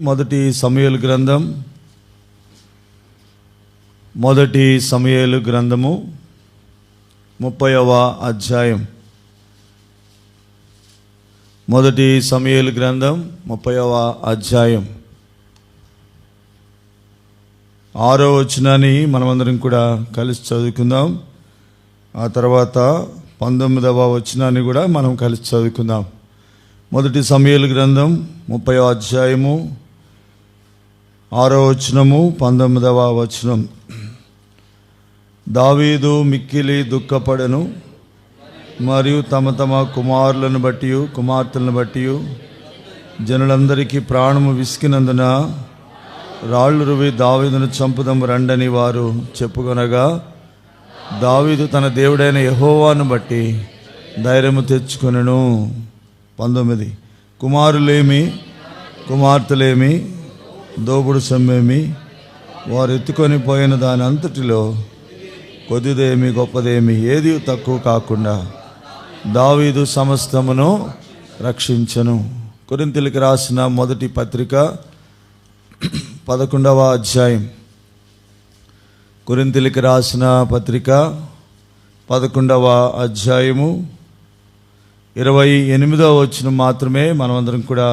మొదటి సమూయేలు గ్రంథం 30వ అధ్యాయం. మొదటి సమూయేలు గ్రంథం 30వ అధ్యాయం 6వ వచనాన్ని మనమందరం కూడా కలిసి చదువుకుందాం. ఆ తర్వాత 19వ వచనాన్ని కూడా మనం కలిసి చదువుకుందాం. మొదటి సమూయేలు గ్రంథం 30వ అధ్యాయము 6వ వచనము 19వ వచనం. దావీదు మిక్కిలి దుఃఖపడెను, మరియు తమ తమ కుమారులను బట్టి కుమార్తెలను బట్టి జనులందరికీ ప్రాణము విసికినందున రాళ్ళు రువి దావీదును చంపుదము రండని వారు చెప్పుకొనగా, దావీదు తన దేవుడైన యెహోవాను బట్టి ధైర్యము తెచ్చుకొనెను. 19 కుమారులేమి కుమార్తెలేమి దోపుడు సొమ్మేమి వారు ఎత్తుకొని పోయిన దాని అంతటిలో కొద్దిదేమి గొప్పదేమి ఏది తక్కువ కాకుండా దావీదు సమస్తమును రక్షించెను. కొరింథీయులకు రాసిన మొదటి పత్రిక 11వ అధ్యాయం. కొరింథీయులకు రాసిన పత్రిక 11వ అధ్యాయము 28వ వచనం మాత్రమే మనమందరం కూడా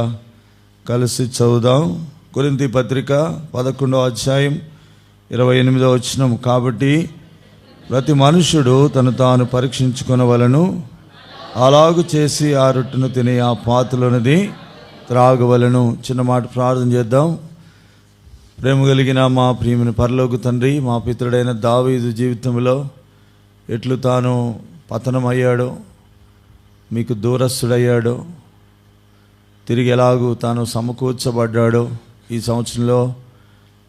కలిసి చదువుదాం. కొరింథీ పత్రిక 11వ అధ్యాయం 28వ వచనం. కాబట్టి ప్రతి మనుష్యుడు తను తాను పరీక్షించుకొనవలెను, అలాగు చేసి ఆ రొట్టెను తిని ఆ పాత్రలోనిది త్రాగవలెను. చిన్న మాట ప్రార్థన చేద్దాం. ప్రేమ కలిగిన మా ప్రియమైన పరలోక తండ్రి, మా పితరుడైన దావీదు జీవితంలో ఎట్లు తాను పతనమయ్యాడో, మీకు దూరస్తుడయ్యాడో, తిరిగి ఎలాగూ తాను సమకూర్చబడ్డాడో, ఈ సంవత్సరంలో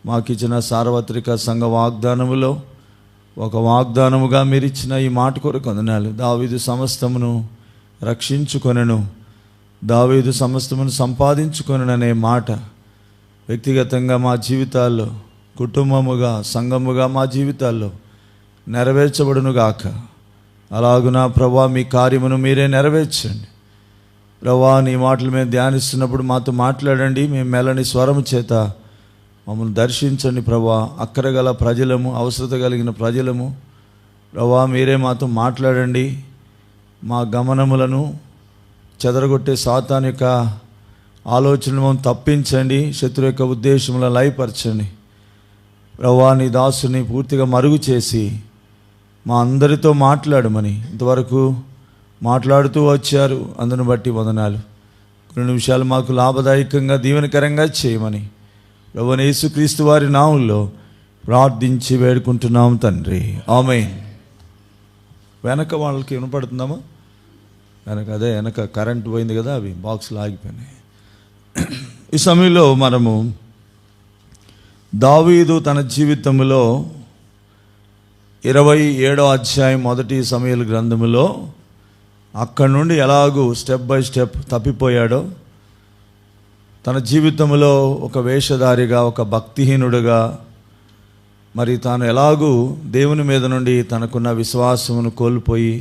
మాకు ఇచ్చిన సార్వత్రిక సంఘ వాగ్దానములో ఒక వాగ్దానముగా మీరు ఇచ్చిన ఈ మాట కొరకు వందనాలు. దావీదు సమస్తమును రక్షించుకొనెను, దావీదు సమస్తమును సంపాదించుకొనెను అనే మాట వ్యక్తిగతంగా మా జీవితాల్లో, కుటుంబముగా, సంఘముగా మా జీవితాల్లో నెరవేర్చబడును గాక. అలాగున ప్రభా మీ కార్యమును మీరే నెరవేర్చండి. ప్రభా నీ మాటలు మేము ధ్యానిస్తున్నప్పుడు మాతో మాట్లాడండి. మేము మెల్లని స్వరము చేత మమ్మల్ని దర్శించండి ప్రభా. అక్కరగల ప్రజలము, అవసరత కలిగిన ప్రజలము ప్రభా మీరే మాతో మాట్లాడండి. మా గమనములను చెదరగొట్టే సాతాను యొక్క ఆలోచనలను తప్పించండి. శత్రు యొక్క ఉద్దేశములను లయపరచండి ప్రభా. నీ దాసుని పూర్తిగా మరుగు చేసి మా అందరితో మాట్లాడమని ఇంతవరకు మాట్లాడుతూ వచ్చారు. అందును బట్టి వందనాలు. కొన్ని నిమిషాలు మాకు లాభదాయకంగా దీవెనకరంగా చేయమని ప్రభువైన యేసుక్రీస్తు వారి నామములో ప్రార్థించి వేడుకుంటున్నాం తండ్రి, ఆమేన్. వెనక వాళ్ళకి వినపడుతుందామా? వెనక కరెంట్ పోయింది కదా, అవి బాక్సులు ఆగిపోయినాయి. ఈ సమయంలో మనము దావీదు తన జీవితంలో 27వ అధ్యాయం మొదటి సమూయేలు గ్రంథములో అక్కడి నుండి ఎలాగూ స్టెప్ బై స్టెప్ తప్పిపోయాడో, తన జీవితంలో ఒక వేషధారిగా, ఒక భక్తిహీనుడుగా, మరి తాను ఎలాగూ దేవుని మీద నుండి తనకున్న విశ్వాసమును కోల్పోయి,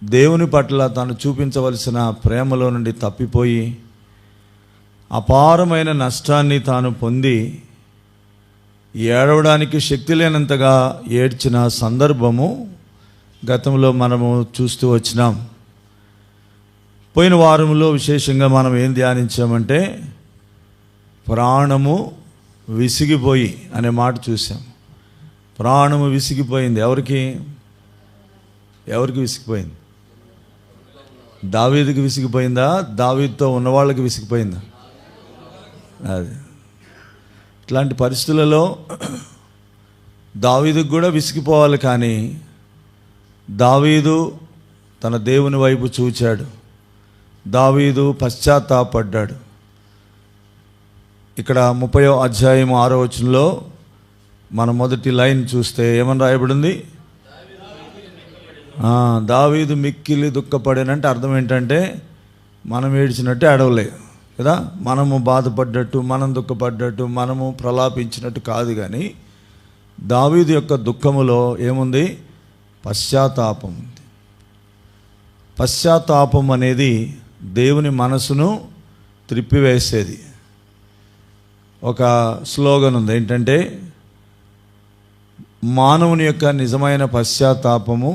దేవుని పట్ల తాను చూపించవలసిన ప్రేమలో నుండి తప్పిపోయి, అపారమైన నష్టాన్ని తాను పొంది ఏడవడానికి శక్తి లేనంతగా ఏడ్చిన సందర్భము గతంలో మనము చూస్తూ వచ్చినాం. పోయిన వారంలో విశేషంగా మనం ఏం ధ్యానించామంటే ప్రాణము విసిగిపోయి అనే మాట చూసాం. ప్రాణము విసిగిపోయింది. ఎవరికి విసిగిపోయింది? దావీదుకి విసిగిపోయిందా? దావీదుతో ఉన్నవాళ్ళకి విసిగిపోయిందా? అది ఇట్లాంటి పరిస్థితులలో దావీదుకు కూడా విసిగిపోవాలి. కానీ దావీదు తన దేవుని వైపు చూచాడు. దావీదు పశ్చాత్తాపడ్డాడు. ఇక్కడ 30వ అధ్యాయం 6వ వచనంలో మన మొదటి లైన్ చూస్తే ఏమని రాయబడింది? దావీదు మిక్కిలి దుఃఖపడేనంటే అర్థం ఏంటంటే మనం ఏడ్చినట్టు ఏడవలే కదా, మనము బాధపడ్డట్టు, మనం దుఃఖపడ్డట్టు, మనము ప్రలాపించినట్టు కాదు. కానీ దావీదు యొక్క దుఃఖములో ఏముంది? పశ్చాత్తాపం ఉంది. పశ్చాత్తాపం అనేది దేవుని మనసును త్రిప్పివేసేది. ఒక స్లోగన్ ఉంది, ఏంటంటే మానవుని యొక్క నిజమైన పశ్చాత్తాపము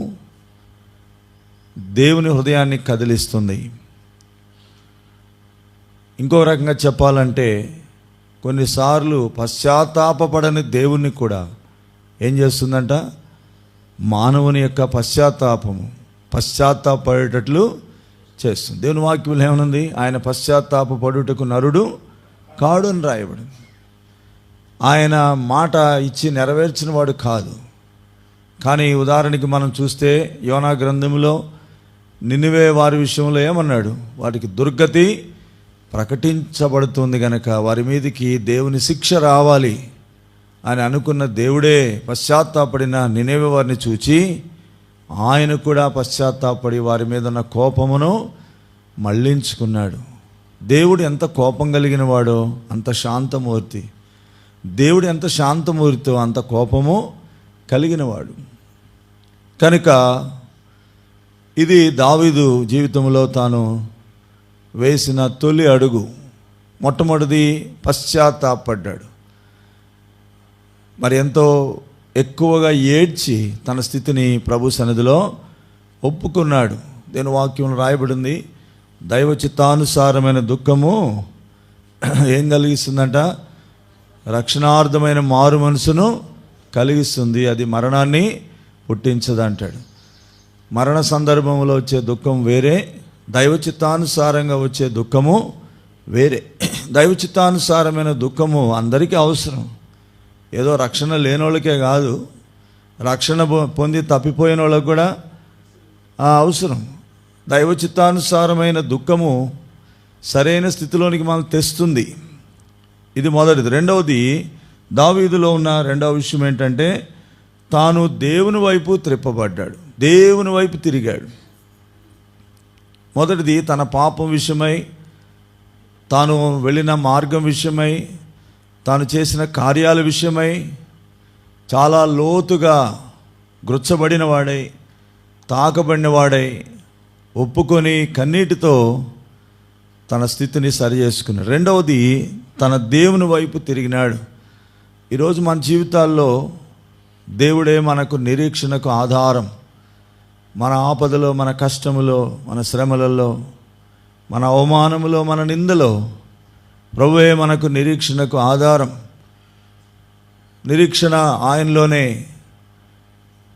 దేవుని హృదయాన్ని కదిలిస్తుంది. ఇంకో రకంగా చెప్పాలంటే కొన్నిసార్లు పశ్చాత్తాపపడని దేవుణ్ణి కూడా ఏం చేస్తుందంట, మానవుని యొక్క పశ్చాత్తాపడేటట్లు చేస్తుంది. దేవుని వాక్యంలో ఏమనుంది, ఆయన పశ్చాత్తాపడుటకు నరుడు కాడు అని రాయబడింది. ఆయన మాట ఇచ్చి నెరవేర్చిన వాడు కాదు. కానీ ఉదాహరణకి మనం చూస్తే యోనా గ్రంథంలో నినివే వారి విషయంలో ఏమన్నాడు, వారికి దుర్గతి ప్రకటించబడుతుంది గనక వారి మీదకి దేవుని శిక్ష రావాలి అని అనుకున్న దేవుడే పశ్చాత్తాపడిన నినివే వారిని చూచి ఆయన కూడా పశ్చాత్తాపడి వారి మీద ఉన్న కోపమును మళ్ళించుకున్నాడు. దేవుడు ఎంత కోపం కలిగిన వాడో అంత శాంతమూర్తి, దేవుడు ఎంత శాంతమూర్తితో అంత కోపము కలిగినవాడు. కనుక ఇది దావీదు జీవితంలో తాను వేసిన తొలి అడుగు. మొట్టమొదటిది పశ్చాత్తాపడ్డాడు. మరి ఎంతో ఎక్కువగా ఏడ్చి తన స్థితిని ప్రభు సన్నిధిలో ఒప్పుకున్నాడు. దేని వాక్యం రాయబడింది, దైవ చిత్తానుసారమైన దుఃఖము ఏం కలిగిస్తుందంట, రక్షణార్థమైన మారు మనసును కలిగిస్తుంది, అది మరణాన్ని పుట్టించదంటాడు. మరణ సందర్భంలో వచ్చే దుఃఖం వేరే, దైవ చిత్తానుసారంగా వచ్చే దుఃఖము వేరే. దైవ చిత్తానుసారమైన దుఃఖము అందరికీ అవసరం. ఏదో రక్షణ లేని వాళ్ళకే కాదు, రక్షణ పొంది తప్పిపోయిన వాళ్ళకు కూడా అవసరం. దైవ చిత్తానుసారమైన దుఃఖము సరైన స్థితిలోనికి మనం తెస్తుంది. ఇది మొదటిది. రెండవది, దావీదులో ఉన్న రెండవ విషయం ఏంటంటే తాను దేవుని వైపు త్రిప్పబడ్డాడు, దేవుని వైపు తిరిగాడు. మొదటిది తన పాపం విషయమై, తాను వెళ్ళిన మార్గం విషయమై, తాను చేసిన కార్యాల విషయమై చాలా లోతుగా గుచ్చబడిన వాడై, తాకబడిన వాడై ఒప్పుకొని కన్నీటితో తన స్థితిని సరి చేసుకున్నాడు. రెండవది, తన దేవుని వైపు తిరిగినాడు. ఈరోజు మన జీవితాల్లో దేవుడే మనకు నిరీక్షణకు ఆధారం. మన ఆపదలో, మన కష్టములో, మన శ్రమలలో, మన అవమానములో, మన నిందలో ప్రభువే మనకు నిరీక్షణకు ఆధారం. నిరీక్షణ ఆయనలోనే.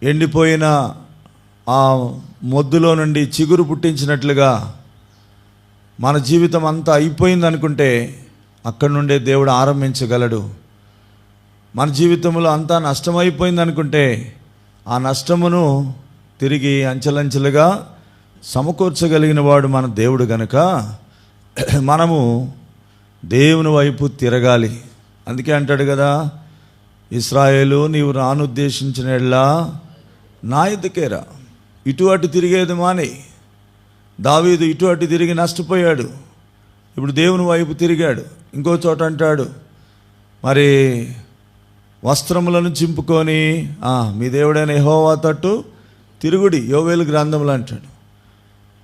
ఎండిపోయిన ఆ మొద్దులో నుండి చిగురు పుట్టించినట్లుగా మన జీవితం అంతా అయిపోయింది అనుకుంటే అక్కడి నుండే దేవుడు ఆరంభించగలడు. మన జీవితంలో అంతా నష్టమైపోయింది అనుకుంటే ఆ నష్టమును తిరిగి అంచెలంచెలుగా సమకూర్చగలిగిన వాడు మన దేవుడు గనుక మనము దేవుని వైపు తిరగాలి. అందుకే అంటాడు కదా, ఇశ్రాయేలు నీవు రానుద్దేశించిన ఎడలా నా ఎద్దుకే రా. ఇటు అటు తిరిగేది మాని. దావీదు ఇటు అటు తిరిగి నష్టపోయాడు, ఇప్పుడు దేవుని వైపు తిరిగాడు. ఇంకో చోట అంటాడు, మరి వస్త్రములను చింపుకొని మీ దేవుడైన యెహోవా తట్టు తిరుగుడి, యోవేలు గ్రంథములు అంటాడు.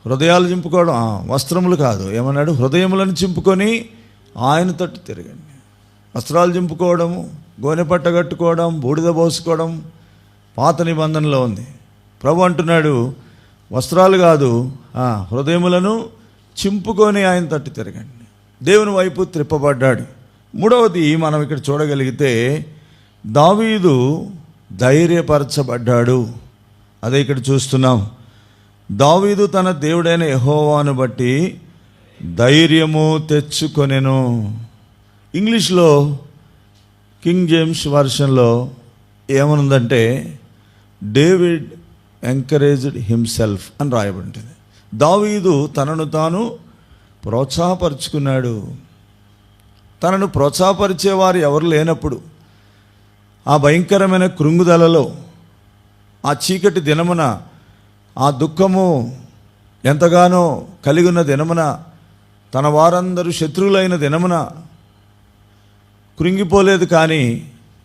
హృదయాలు చింపుకోవడం, వస్త్రములు కాదు, ఏమన్నాడు, హృదయములను చింపుకొని ఆయన తట్టు తిరగండి. వస్త్రాలు చింపుకోవడము, గోనె పట్ట కట్టుకోవడం, బూడిద పోసుకోవడం పాత నిబంధనలో ఉంది. ప్రభు అంటున్నాడు, వస్త్రాలు కాదు, హృదయములను చింపుకొని ఆయన తట్టు తిరగండి. దేవుని వైపు త్రిప్పబడ్డాడు. మూడవది మనం ఇక్కడ చూడగలిగితే దావీదు ధైర్యపరచబడ్డాడు. అదే ఇక్కడ చూస్తున్నాం. దావీదు తన దేవుడైన యెహోవాను బట్టి ధైర్యము తెచ్చుకొనెను. ఇంగ్లీష్లో కింగ్ జేమ్స్ వర్షన్లో ఏమనుందంటే డేవిడ్ ఎంకరేజ్డ్ హిమ్సెల్ఫ్ అని రాయబడింది. దావీదు తనను తాను ప్రోత్సాహపరుచుకున్నాడు. తనను ప్రోత్సాహపరిచేవారు ఎవరు లేనప్పుడు, ఆ భయంకరమైన కృంగుదలలో, ఆ చీకటి దినమున, ఆ దుఃఖము ఎంతగానో కలిగిన దినమున, తన వారందరూ శత్రువులైన దినమున కృంగిపోలేదు. కానీ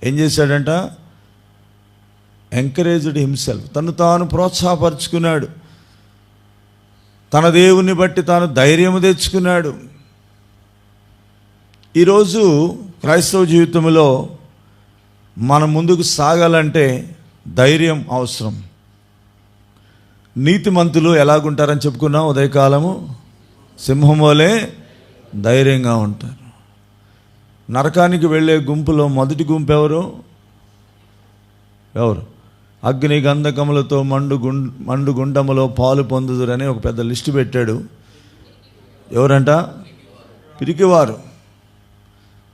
ఏం చేశాడంట, ఎంకరేజ్డ్ హిమ్సెల్ఫ్, తను తాను ప్రోత్సాహపరుచుకున్నాడు. తన దేవుని బట్టి తాను ధైర్యము తెచ్చుకున్నాడు. ఈరోజు క్రైస్తవ జీవితంలో మనం ముందుకు సాగాలంటే ధైర్యం అవసరం. నీతిమంతులు ఎలాగుంటారని చెప్పుకున్నాం ఉదయకాలము, సింహం వలె ధైర్యంగా ఉంటారు. నరకానికి వెళ్ళే గుంపులో మొదటి గుంపు ఎవరు? అగ్ని గంధకములతో మండు గుండములో పాలు పొందుదురని ఒక పెద్ద లిస్టు పెట్టాడు. ఎవరంట? పిరికివారు.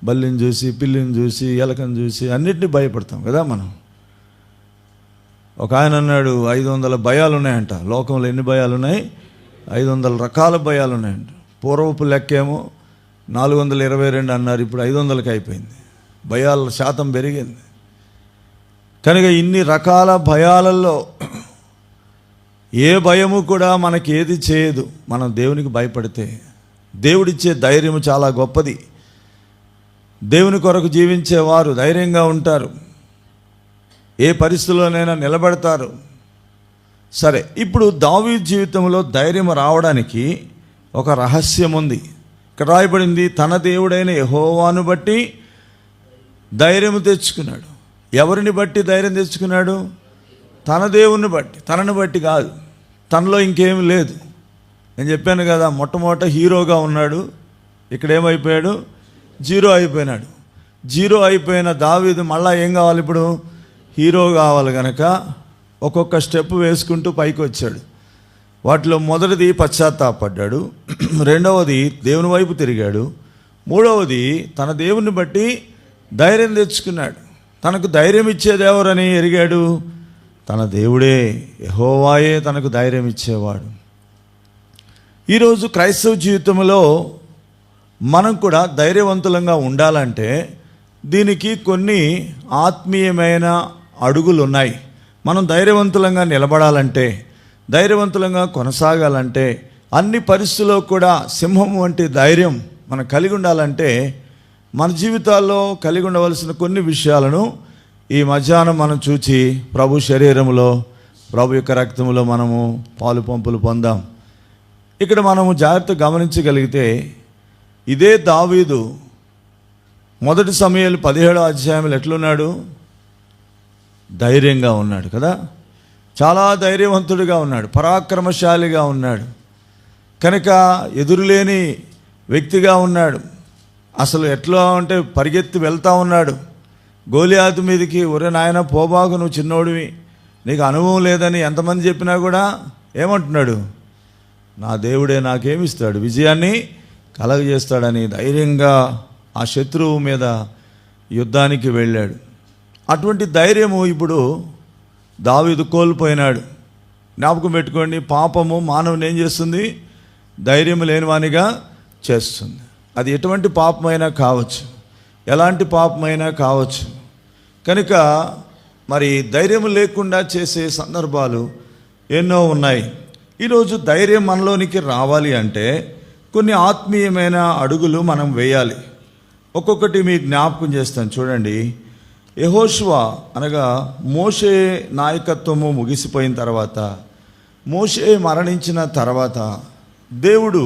బల్లిని చూసి, పిల్లిని చూసి, ఎలకని చూసి అన్నిటినీ భయపడతాం కదా మనం. ఒక ఆయన అన్నాడు 500 భయాలు ఉన్నాయంట. లోకంలో ఎన్ని భయాలు ఉన్నాయి? 500 రకాల భయాలు ఉన్నాయంట. పూర్వపు లెక్కేమో 422 అన్నారు, ఇప్పుడు 500కి అయిపోయింది. భయాల శాతం పెరిగింది. కనుక ఇన్ని రకాల భయాలలో ఏ భయము కూడా మనకి ఏది చేయదు మనం దేవునికి భయపడితే. దేవుడిచ్చే ధైర్యం చాలా గొప్పది. దేవుని కొరకు జీవించేవారు ధైర్యంగా ఉంటారు, ఏ పరిస్థితుల్లోనైనా నిలబడతారు. సరే, ఇప్పుడు దావీదు జీవితంలో ధైర్యం రావడానికి ఒక రహస్యం ఉంది. ఇక్కడ రాయబడింది, తన దేవుడైన యెహోవాను బట్టి ధైర్యం తెచ్చుకున్నాడు. ఎవరిని బట్టి ధైర్యం తెచ్చుకున్నాడు? తన దేవుని బట్టి, తనని బట్టి కాదు. తనలో ఇంకేమీ లేదు. నేను చెప్పాను కదా, మొట్టమొదట హీరోగా ఉన్నాడు, ఇక్కడ ఏమైపోయాడు? జీరో అయిపోయినాడు. జీరో అయిపోయిన దావీదు మళ్ళా ఏం కావాలి? ఇప్పుడు హీరో కావాలి కనుక ఒక్కొక్క స్టెప్ వేసుకుంటూ పైకి వచ్చాడు. వాటిలో మొదటిది పశ్చాత్తాపడ్డాడు, రెండవది దేవుని వైపు తిరిగాడు, మూడవది తన దేవుని బట్టి ధైర్యం తెచ్చుకున్నాడు. తనకు ధైర్యం ఇచ్చేది ఎవరని ఎరిగాడు? తన దేవుడే, యెహోవాయే తనకు ధైర్యం ఇచ్చేవాడు. ఈరోజు క్రైస్తవ జీవితంలో మనం కూడా ధైర్యవంతులంగా ఉండాలంటే దీనికి కొన్ని ఆత్మీయమైన అడుగులు ఉన్నాయి. మనం ధైర్యవంతులంగా నిలబడాలంటే, ధైర్యవంతులంగా కొనసాగాలంటే, అన్ని పరిస్థితుల్లో కూడా సింహం వంటి ధైర్యం మనం కలిగి ఉండాలంటే మన జీవితాల్లో కలిగి ఉండవలసిన కొన్ని విషయాలను ఈ మధ్యాహ్నం మనం చూచి ప్రభు శరీరంలో, ప్రభు యొక్క రక్తంలో మనము పాలు పంపులు పొందాం. ఇక్కడ మనము జాగ్రత్తగా గమనించగలిగితే ఇదే దావీదు మొదటి సమూయేలు 17వ అధ్యాయంలో ఎట్లున్నాడు? ధైర్యంగా ఉన్నాడు కదా. చాలా ధైర్యవంతుడిగా ఉన్నాడు, పరాక్రమశాలిగా ఉన్నాడు. కనుక ఎదురులేని వ్యక్తిగా ఉన్నాడు. అసలు ఎట్లా అంటే పరిగెత్తి వెళ్తూ ఉన్నాడు గోలియాతు మీదకి. ఒరే నాయన పోబాకు, నువ్వు చిన్నోడివి, నీకు అనుభవం లేదని ఎంతమంది చెప్పినా కూడా ఏమంటున్నాడు? నా దేవుడే నాకేమిస్తాడు, విజయాన్ని కలగజేస్తాడని ధైర్యంగా ఆ శత్రువు మీద యుద్ధానికి వెళ్ళాడు. అటువంటి ధైర్యము ఇప్పుడు దావీదు కోల్పోయినాడు. జ్ఞాపకం పెట్టుకోండి, పాపము మానవుని ఏం చేస్తుంది? ధైర్యం లేనివానిగా చేస్తుంది. అది ఎటువంటి పాపమైనా కావచ్చు, ఎలాంటి పాపమైనా కావచ్చు. కనుక మరి ధైర్యం లేకుండా చేసే సందర్భాలు ఎన్నో ఉన్నాయి. ఈరోజు ధైర్యం మనలోనికి రావాలి అంటే కొన్ని ఆత్మీయమైన అడుగులు మనం వేయాలి. ఒక్కొక్కటి మీకు జ్ఞాపకం చేస్తాను చూడండి. యెహోషువ అనగా మోషే నాయకత్వము ముగిసిపోయిన తర్వాత, మోషే మరణించిన తర్వాత దేవుడు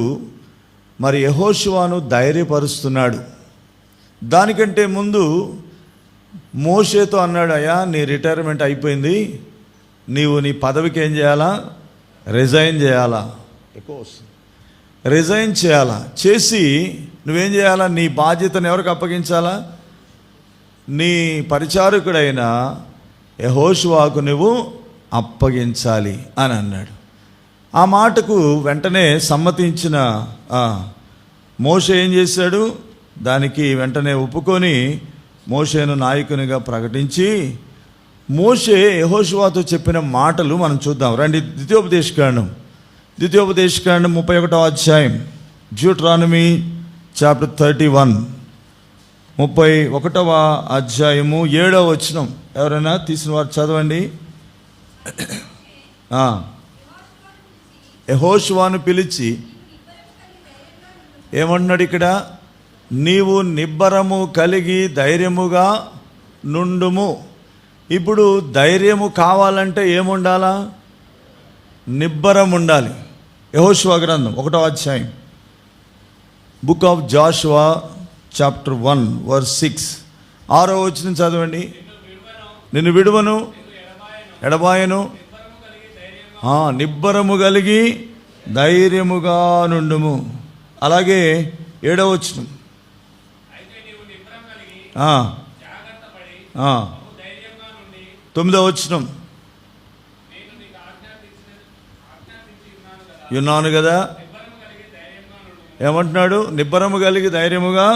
మరి యెహోషువను ధైర్యపరుస్తున్నాడు. దానికంటే ముందు మోషేతో అన్నాడు, అయ్యా నీ రిటైర్మెంట్ అయిపోయింది, నీవు నీ పదవికి ఏం చేయాలా? రిజైన్ చేయాలా? రిజైన్ చేయాలా? చేసి నువ్వేం చేయాలా? నీ బాధ్యతను ఎవరికి అప్పగించాలా? నీ పరిచారకుడైన యెహోషువకు నువ్వు అప్పగించాలి అని అన్నాడు. ఆ మాటకు వెంటనే సమ్మతించిన మోషే ఏం చేశాడు? దానికి వెంటనే ఒప్పుకొని మోషేను నాయకునిగా ప్రకటించి, మోషే యెహోషువతో చెప్పిన మాటలు మనం చూద్దాం రండి. ద్వితీయోపదేశకాండం 31వ అధ్యాయం, డ్యూటరానమీ చాప్టర్ 31, 31వ అధ్యాయము 7వ వచనం. ఎవరైనా తీసిన వారు చదవండి. యెహోషువను పిలిచి ఏమన్నాడు ఇక్కడ? నీవు నిబ్బరము కలిగి ధైర్యముగా నుండుము. ఇప్పుడు ధైర్యము కావాలంటే ఏముండాలా? నిబ్బరం ఉండాలి. యెహోషువ గ్రంథం 1వ అధ్యాయం, book of Joshua chapter 1 verse 6, 6వ వచనం చదవండి. నిన్ను విడువను, ఎడబాయను, నిబ్బరము కలిగి ధైర్యముగా నుండుము. అలాగే 7వ వచనం, 9వ వచనం, ఉన్నాను కదా, ఏమంటున్నాడు? నిబ్బరము కలిగి ధైర్యముగా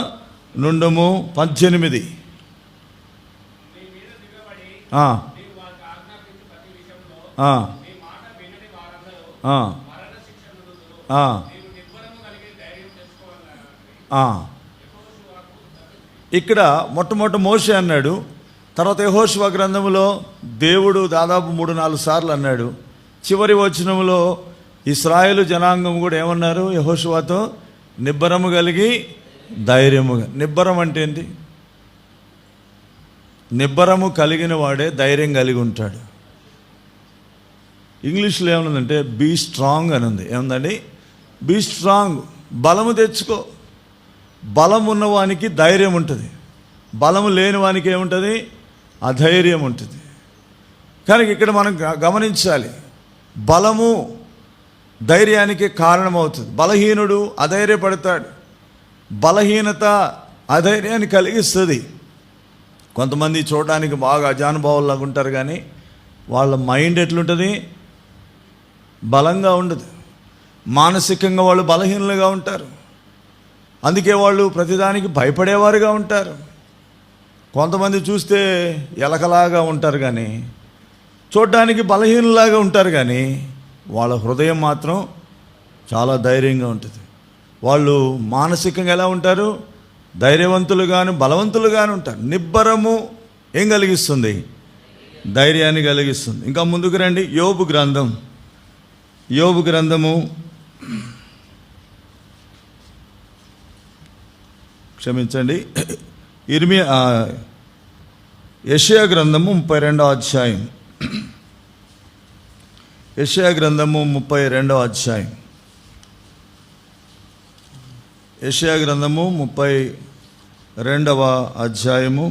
నుండుము. 18, ఇక్కడ మొట్టమొదటి మోషే అన్నాడు. తర్వాత యెహోషువ గ్రంథంలో దేవుడు దాదాపు 3-4 సార్లు అన్నాడు. చివరి వచనంలో ఇశ్రాయేలు జనాంగం కూడా ఏమన్నారు యెహోషువతో? నిబ్బరము కలిగి ధైర్యముగా. నిబ్బరం అంటే ఏంటి? నిబ్బరము కలిగిన వాడే ధైర్యం కలిగి ఉంటాడు. ఇంగ్లీష్లో ఏమనుందంటే బీ స్ట్రాంగ్ అని ఉంది. ఏముందండి? Be strong. బలము తెచ్చుకో. బలం ఉన్నవానికి ధైర్యం ఉంటుంది, బలము లేని వానికి ఏముంటుంది? అధైర్యం ఉంటుంది. కానీ ఇక్కడ మనం గమనించాలి, బలము ధైర్యానికి కారణమవుతుంది. బలహీనుడు అధైర్యపడతాడు. బలహీనత అధైర్యాన్ని కలిగిస్తుంది. కొంతమంది చూడడానికి బాగా అజానుభావులాగా ఉంటారు, కానీ వాళ్ళ మైండ్ ఎట్లుంటుంది? బలంగా ఉండదు. మానసికంగా వాళ్ళు బలహీనులుగా ఉంటారు. అందుకే వాళ్ళు ప్రతిదానికి భయపడేవారుగా ఉంటారు. కొంతమంది చూస్తే ఎలకలాగా ఉంటారు, కానీ చూడడానికి బలహీనులాగా ఉంటారు, కానీ వాళ్ళ హృదయం మాత్రం చాలా ధైర్యంగా ఉంటుంది. వాళ్ళు మానసికంగా ఎలా ఉంటారు? ధైర్యవంతులుగాను బలవంతులుగాను ఉంటారు. నిబ్బరము ఏం కలిగిస్తుంది? ధైర్యాన్ని కలిగిస్తుంది. ఇంకా ముందుకు రండి. యోబు గ్రంథము క్షమించండి, యెషయా గ్రంథము 32వ అధ్యాయం. యెషయా గ్రంథము 32వ అధ్యాయం. యెషయా గ్రంథము 32వ అధ్యాయము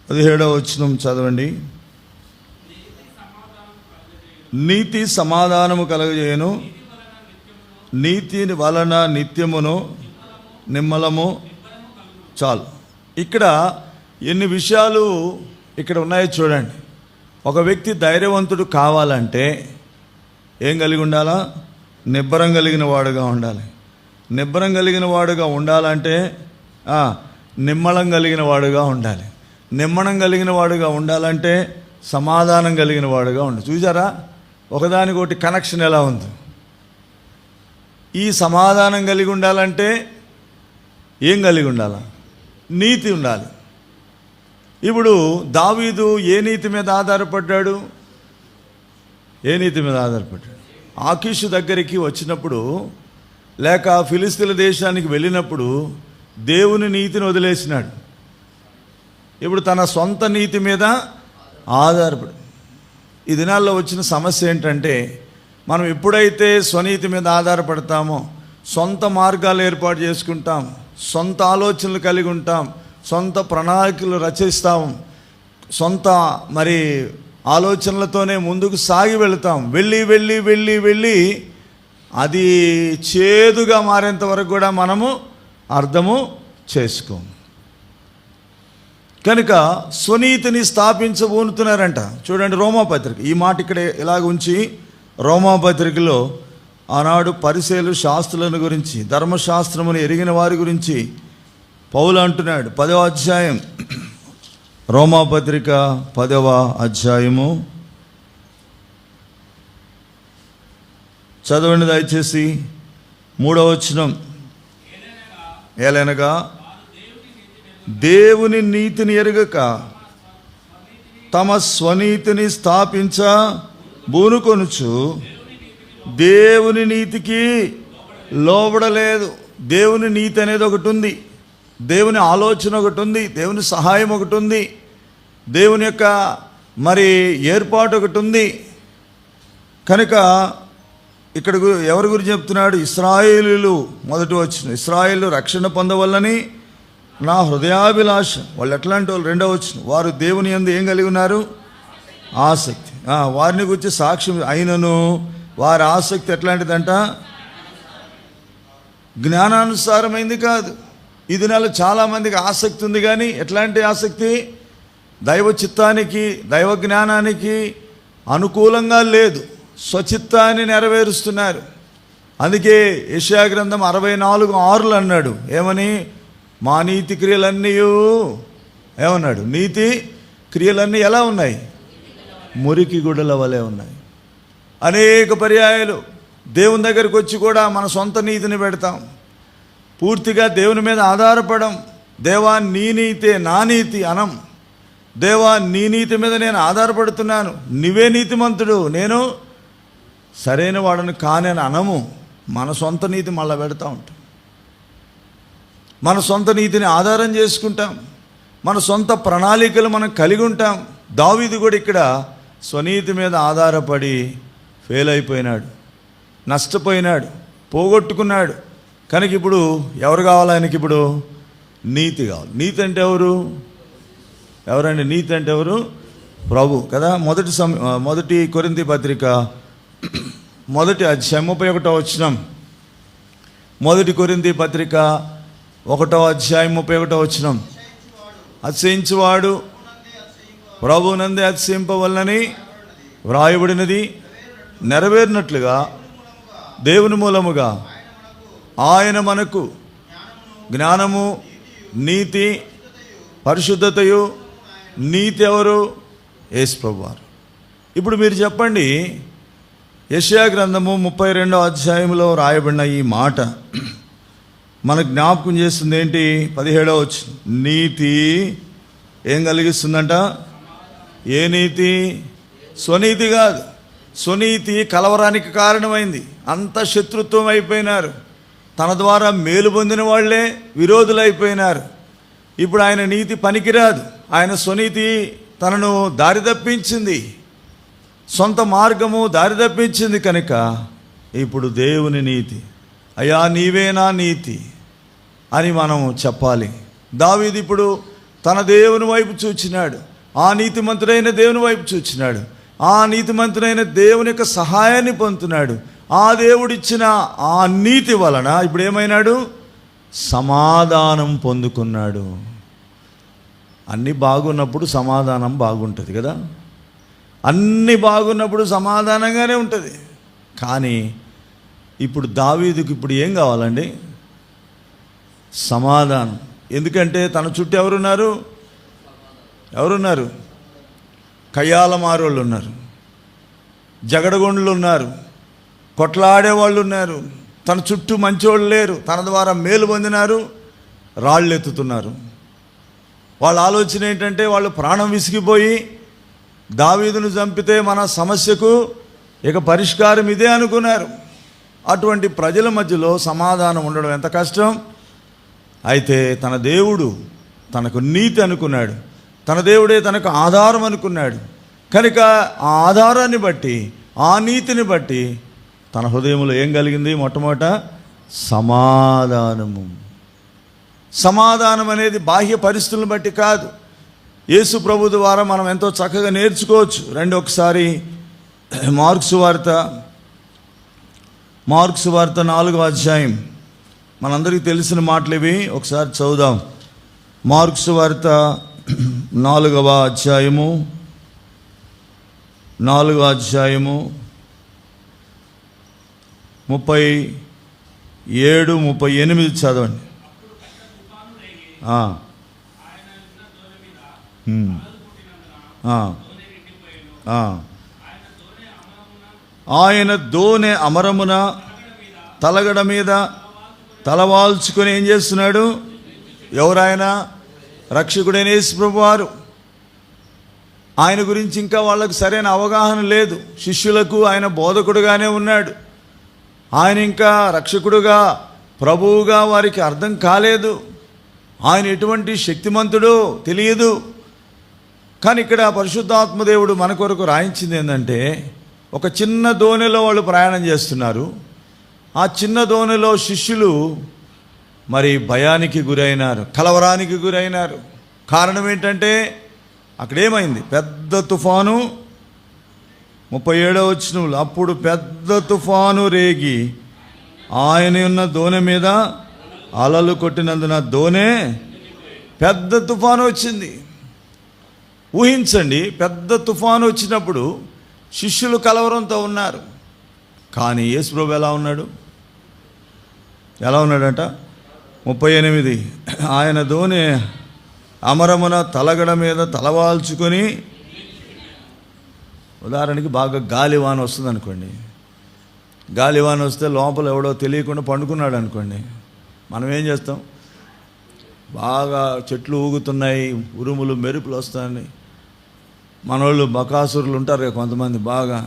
17వ వచనం చదవండి. నీతి సమాధానము కలగజేయను, నీతి వలన నిత్యమును నిమ్మలము. చాలు. ఇక్కడ ఎన్ని విషయాలు ఇక్కడ ఉన్నాయో చూడండి. ఒక వ్యక్తి ధైర్యవంతుడు కావాలంటే ఏం కలిగి ఉండాలా? నిబ్బరం కలిగిన వాడుగా ఉండాలి. నిబ్బరం కలిగిన వాడుగా ఉండాలంటే నిమ్మలం కలిగిన వాడుగా ఉండాలి. నిమ్మడం కలిగిన వాడుగా ఉండాలంటే సమాధానం కలిగిన వాడుగా ఉండాలి. చూసారా ఒకదానికొకటి కనెక్షన్ ఎలా ఉంది? ఈ సమాధానం కలిగి ఉండాలంటే ఏం కలిగి ఉండాలా? నీతి ఉండాలి. ఇప్పుడు దావీదు ఏ నీతి మీద ఆధారపడ్డాడు? ఏ నీతి మీద ఆధారపడ్డాడు? ఆకీషు దగ్గరికి వచ్చినప్పుడు, లేక ఫిలిస్తీన్ల దేశానికి వెళ్ళినప్పుడు దేవుని నీతిని వదిలేసినాడు. ఇప్పుడు తన సొంత నీతి మీద ఆధారపడి. ఈ దినాల్లో వచ్చిన సమస్య ఏంటంటే, మనం ఎప్పుడైతే స్వనీతి మీద ఆధారపడతామో, సొంత మార్గాలు ఏర్పాటు చేసుకుంటాం, సొంత ఆలోచనలు కలిగి ఉంటాం, సొంత ప్రణాళికలు రచిస్తాం, సొంత ఆలోచనలతోనే ముందుకు సాగి వెళతాం. వెళ్ళి అది చేదుగా మారేంత వరకు కూడా మనము అర్థము చేసుకోము. కనుక స్వనీతిని స్థాపించబోతున్నారంట. చూడండి రోమాపత్రిక, ఈ మాట ఇక్కడ ఇలాగ ఉంచి, రోమాపత్రికలో ఆనాడు పరిసయ్యులు శాస్త్రులను గురించి, ధర్మశాస్త్రమును ఎరిగిన వారి గురించి పౌలు అంటున్నాడు. 10వ అధ్యాయం, రోమాపత్రిక 10వ అధ్యాయము చదవండి దయచేసి. 3వ వచనం. ఏలనగా దేవుని నీతిని ఎరుగక తమ స్వనీతిని స్థాపించ బూనుకొనుచు దేవుని నీతికి లోబడలేదు. దేవుని నీతి అనేది ఒకటి ఉంది, దేవుని ఆలోచన ఒకటి ఉంది, దేవుని సహాయం ఒకటి ఉంది, దేవుని యొక్క ఏర్పాటు ఒకటి ఉంది. కనుక ఇక్కడ ఎవరి గురించి చెప్తున్నాడు? ఇశ్రాయేలీయులు. మొదటి వచనం, ఇశ్రాయేలు రక్షణ పొందవల్లని నా హృదయాభిలాష. వాళ్ళు ఎట్లాంటి వాళ్ళు? రెండవ వచనం, వారు దేవుని యందు ఏం కలిగి ఉన్నారు? ఆసక్తి. వారిని గురించి సాక్ష్యం అయినను వారి ఆసక్తి ఎట్లాంటిదంట? జ్ఞానానుసారమైంది కాదు. ఇది నెల చాలామందికి ఆసక్తి ఉంది, కానీ ఎట్లాంటి ఆసక్తి? దైవ చిత్తానికి, దైవ జ్ఞానానికి అనుకూలంగా లేదు. స్వచిత్తాన్ని నెరవేరుస్తున్నారు. అందుకే యెషయా గ్రంథం 64:6 అన్నాడు. ఏమని? మా నీతి క్రియలన్నీ ఏమన్నాడు? నీతి క్రియలన్నీ ఎలా ఉన్నాయి? మురికి గుడ్డల వలె ఉన్నాయి. అనేక పర్యాయాలు దేవుని దగ్గరికి వచ్చి కూడా మన సొంత నీతిని పెడతాం. పూర్తిగా దేవుని మీద ఆధారపడం. దేవా నీ నీతే నా నీతి అనం. దేవా నీ నీతి మీద నేను ఆధారపడుతున్నాను, నీవే నీతిమంతుడు, నేను సరైన వాడని కానని అనము. మన సొంత నీతి మళ్ళీ పెడతా ఉంటాం. మన సొంత నీతిని ఆధారం చేసుకుంటాం. మన సొంత ప్రణాళికలు మనం కలిగి ఉంటాం. దావీదు కూడా ఇక్కడ స్వనీతి మీద ఆధారపడి ఫెయిల్ అయిపోయినాడు, నష్టపోయినాడు, పోగొట్టుకున్నాడు. కనుక ఇప్పుడు ఎవరు కావాలి ఆయనకి? ఇప్పుడు నీతి కావాలి. నీతి అంటే ఎవరండి? నీతి అంటే ఎవరు? ప్రభు కదా. మొదటి కొరింథీ పత్రిక 1 అధ్యాయం 31వ వచనం. మొదటి కొరింథీ పత్రిక 1వ అధ్యాయం 31వ వచనం. అతిశయించువాడు ప్రభువునందే అతిశయింపవలనని వ్రాయబడినది నెరవేరినట్లుగా దేవుని మూలముగా ఆయన మనకు జ్ఞానము, నీతి, పరిశుద్ధతయు. నీతి ఎవరు? యేసు ప్రభువారు. ఇప్పుడు మీరు చెప్పండి, యెషయా గ్రంథము 32వ అధ్యాయంలో రాయబడిన ఈ మాట మన జ్ఞాపకం చేస్తుంది ఏంటి? 17వ వచనం. నీతి ఏం కలిగిస్తుందంట? ఏ నీతి? స్వనీతి కాదు. స్వనీతి కలవరానికి కారణమైంది. అంత శత్రుత్వం అయిపోయినారు. తన ద్వారా మేలు పొందిన వాళ్లే విరోధులైపోయినారు. ఇప్పుడు ఆయన నీతి పనికిరాదు. ఆయన స్వనీతి తనను దారి తప్పించింది, సొంత మార్గము దారి తప్పించింది. కనుక ఇప్పుడు దేవుని నీతి, అయ్యా నీవే నా నీతి అని మనం చెప్పాలి. దావీదు ఇప్పుడు తన దేవుని వైపు చూచినాడు. ఆ నీతిమంతుడైన దేవుని వైపు చూచినాడు. ఆ నీతిమంతుడైన దేవుని యొక్క సహాయాన్ని పొందుతున్నాడు. ఆ దేవుడిచ్చిన ఆ నీతి వలన ఇప్పుడు ఏమైనాడు? సమాధానం పొందుకున్నాడు. అన్నీ బాగున్నప్పుడు సమాధానం బాగుంటుంది కదా. అన్నీ బాగున్నప్పుడు సమాధానంగానే ఉంటుంది. కానీ ఇప్పుడు దావీదుకి ఇప్పుడు ఏం కావాలండి? సమాధానం. ఎందుకంటే తన చుట్టూ ఎవరున్నారు? కయ్యాలమారోళ్ళు ఉన్నారు, జగడగొండలు ఉన్నారు, కొట్లాడేవాళ్ళు ఉన్నారు. తన చుట్టూ మంచోళ్ళు లేరు. తన ద్వారా మేలు పొందినారు, రాళ్ళు ఎత్తుతున్నారు. వాళ్ళ ఆలోచన ఏంటంటే వాళ్ళు ప్రాణం విసిగిపోయి దావీదును చంపితే మన సమస్యకు ఇక పరిష్కారం ఇదే అనుకున్నారు. అటువంటి ప్రజల మధ్యలో సమాధానం ఉండడం ఎంత కష్టం. అయితే తన దేవుడు తనకు నీతి అనుకున్నాడు. తన దేవుడే తనకు ఆధారం అనుకున్నాడు. కనుక ఆ ఆధారాన్ని బట్టి, ఆ నీతిని బట్టి తన హృదయంలో ఏం కలిగింది? మొట్టమొదట సమాధానము. సమాధానం అనేది బాహ్య పరిస్థితులను బట్టి కాదు. యేసు ప్రభు ద్వారా మనం ఎంతో చక్కగా నేర్చుకోవచ్చు. రండి ఒకసారి మార్క్సు వార్త 4వ అధ్యాయం. మనందరికీ తెలిసిన మాటలు ఇవి. ఒకసారి చదువుదాం. మార్క్సు వార్త 4వ అధ్యాయము 37, 38 చదవండి. ఆయన దోనె అమరమున తలగడ మీద తలవాల్చుకొని ఏం చేస్తున్నాడు? ఎవరాయన? రక్షకుడైన యేసు ప్రభువారు. ఆయన గురించి ఇంకా వాళ్ళకు సరైన అవగాహన లేదు. శిష్యులకు ఆయన బోధకుడుగానే ఉన్నాడు. ఆయన ఇంకా రక్షకుడుగా, ప్రభువుగా వారికి అర్థం కాలేదు. ఆయన ఎటువంటి శక్తిమంతుడో తెలియదు. కానీ ఇక్కడ పరిశుద్ధాత్మదేవుడు మన కొరకు రాయించింది ఏంటంటే, ఒక చిన్న దోణిలో వాళ్ళు ప్రయాణం చేస్తున్నారు. ఆ చిన్న దోణిలో శిష్యులు మరి భయానికి గురైనారు, కలవరానికి గురైనారు. కారణం ఏంటంటే అక్కడేమైంది? పెద్ద తుఫాను. 37వ వచనంలో, అప్పుడు పెద్ద తుఫాను రేగి ఆయన ఉన్న దోణి మీద అలలు కొట్టినందున దోణి, పెద్ద తుఫాను వచ్చింది. ఊహించండి, పెద్ద తుఫాను వచ్చినప్పుడు శిష్యులు కలవరంతో ఉన్నారు. కానీ యేసు ప్రభు ఎలా ఉన్నాడు? ఎలా ఉన్నాడంట? 38, ఆయన దోణి అమరమున తలగడ మీద తలవాల్చుకొని, ఉదాహరణకి బాగా గాలివాన వస్తుంది అనుకోండి. గాలివాన వస్తే లోపల ఎవడో తెలియకుండా పండుకున్నాడు అనుకోండి, మనం ఏం చేస్తాం? బాగా చెట్లు ఊగుతున్నాయి, ఉరుములు మెరుపులు వస్తున్నాయి. మనోళ్ళు బకాసురులు ఉంటారు కొంతమంది, బాగా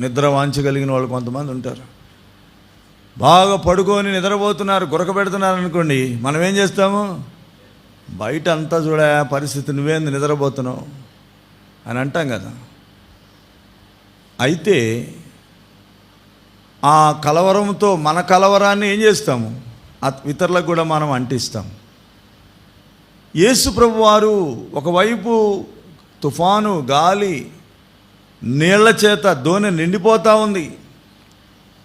నిద్ర వాంచగలిగిన వాళ్ళు కొంతమంది ఉంటారు. బాగా పడుకొని నిద్రపోతున్నారు, గురక పెడుతున్నారు అనుకోండి, మనం ఏం చేస్తాము? బయట అంతా చూడ పరిస్థితి, నువ్వేంది నిద్రపోతున్నావు అని అంటాం కదా. అయితే ఆ కలవరంతో మన కలవరాన్ని ఏం చేస్తాము? ఇతరులకు కూడా మనం అంటిస్తాం. యేసు ప్రభు వారు ఒకవైపు తుఫాను, గాలి, నీళ్ల చేత దోణి నిండిపోతూ ఉంది.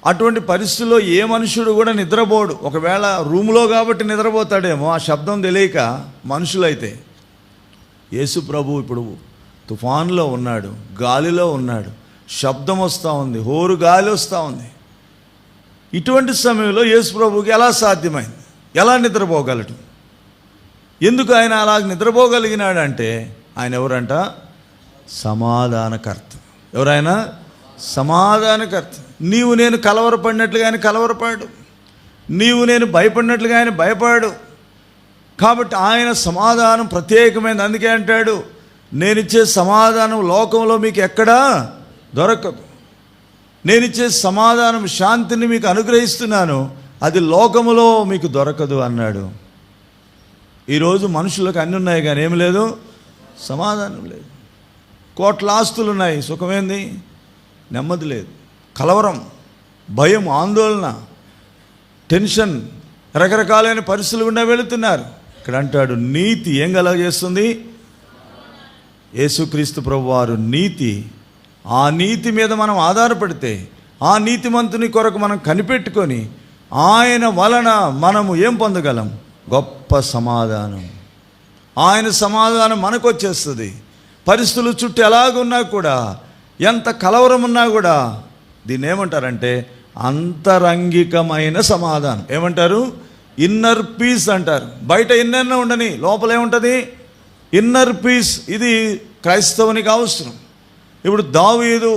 అటువంటి పరిస్థితుల్లో ఏ మనుషుడు కూడా నిద్రపోడు. ఒకవేళ రూములో కాబట్టి నిద్రపోతాడేమో, ఆ శబ్దం తెలియక. మనుషులైతే యేసు ప్రభు ఇప్పుడు తుఫాన్లో ఉన్నాడు, గాలిలో ఉన్నాడు, శబ్దం వస్తూ ఉంది, హోరు గాలి వస్తూ ఉంది. ఇటువంటి సమయంలో యేసు ప్రభుకి ఎలా సాధ్యమైంది? ఎలా నిద్రపోగలడు? ఎందుకు ఆయన అలా నిద్రపోగలిగినాడంటే ఆయన ఎవరంట? సమాధానకర్త. ఎవరైనా? సమాధానకర్త. నీవు నేను కలవరపడినట్లుగా ఆయన కలవరపడు, నీవు నేను భయపడినట్లుగా ఆయన భయపడు. కాబట్టి ఆయన సమాధానం ప్రత్యేకమైనది. అందుకే అంటాడు, నేనిచ్చే సమాధానం లోకంలో మీకు ఎక్కడా దొరకదు. నేనిచ్చే సమాధానం, శాంతిని మీకు అనుగ్రహిస్తున్నాను, అది లోకములో మీకు దొరకదు అన్నాడు. ఈరోజు మనుషులకు అన్నీ ఉన్నాయి కానీ ఏమి లేదు, సమాధానం లేదు. కోట్ల ఆస్తులు ఉన్నాయి, సుఖమేంది? నెమ్మది లేదు, కలవరం, భయం, ఆందోళన, టెన్షన్, రకరకాలైన పరిస్థితులు గుండా వెళుతున్నారు. ఇక్కడ అంటాడు, నీతి ఏం కలగజేస్తుంది? యేసుక్రీస్తు ప్రభువారు నీతి. ఆ నీతి మీద మనం ఆధారపడితే, ఆ నీతిమంతుని కొరకు మనం కనిపెట్టుకొని, ఆయన వలన మనము ఏం పొందగలం? గొప్ప సమాధానం. ఆయన సమాధానం మనకు వచ్చేస్తుంది. పరిస్థితులు చుట్టూ ఎలాగున్నా కూడా, ఎంత కలవరం ఉన్నా కూడా, దీన్ని ఏమంటారంటే అంతరంగికమైన సమాధానం. ఏమంటారు? ఇన్నర్ పీస్ అంటారు. బయట ఎన్నెన్నో ఉండని, లోపల ఏముంటుంది? Inner peace. ఇది క్రైస్తవునికి అవసరం. ఇప్పుడు దావీదు,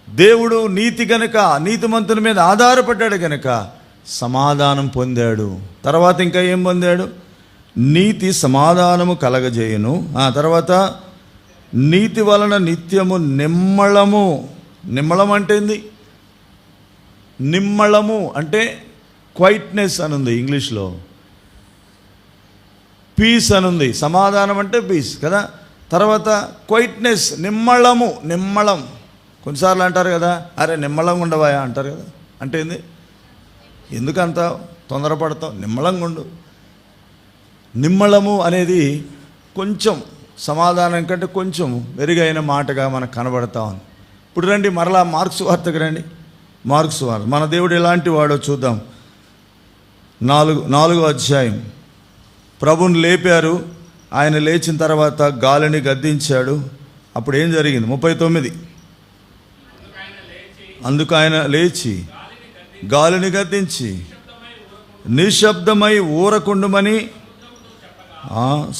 దేవుడు నీతి గనుక, నీతిమంతుని మీద ఆధారపడ్డాడు గనుక సమాధానం పొందాడు. తర్వాత ఇంకా ఏం పొందాడు? నీతి సమాధానము కలగజేయును. తర్వాత నీతి వలన నిత్యము నిమ్మళము. నిమ్మళం అంటే ఏంది? నిమ్మళము అంటే క్వైట్నెస్ అనుంది ఇంగ్లీష్లో, పీస్ అనుంది. సమాధానం అంటే పీస్ కదా. తర్వాత క్వైట్నెస్, నిమ్మళము. నిమ్మళం కొన్నిసార్లు అంటారు కదా, అరే నిమ్మళంగా ఉండవాయా అంటారు కదా. అంటే ఏంది? ఎందుకంత తొందరపడతావు? నిమ్మళంగా ఉండు. నిమ్మళము అనేది కొంచెం సమాధానం కంటే కొంచెం మెరుగైన మాటగా మనకు కనబడతా ఉంది. ఇప్పుడు రండి మరలా మార్క్స్ వార్తకు రండి. మార్క్స్ వార్త, మన దేవుడు ఎలాంటి వాడో చూద్దాం. 4వ అధ్యాయం. ప్రభుని లేపారు, ఆయన లేచిన తర్వాత గాలిని గద్దించాడు. అప్పుడు ఏం జరిగింది? 39. అందుకు ఆయన లేచి గాలిని గద్దించి నిశ్శబ్దమై ఊరకుండుమని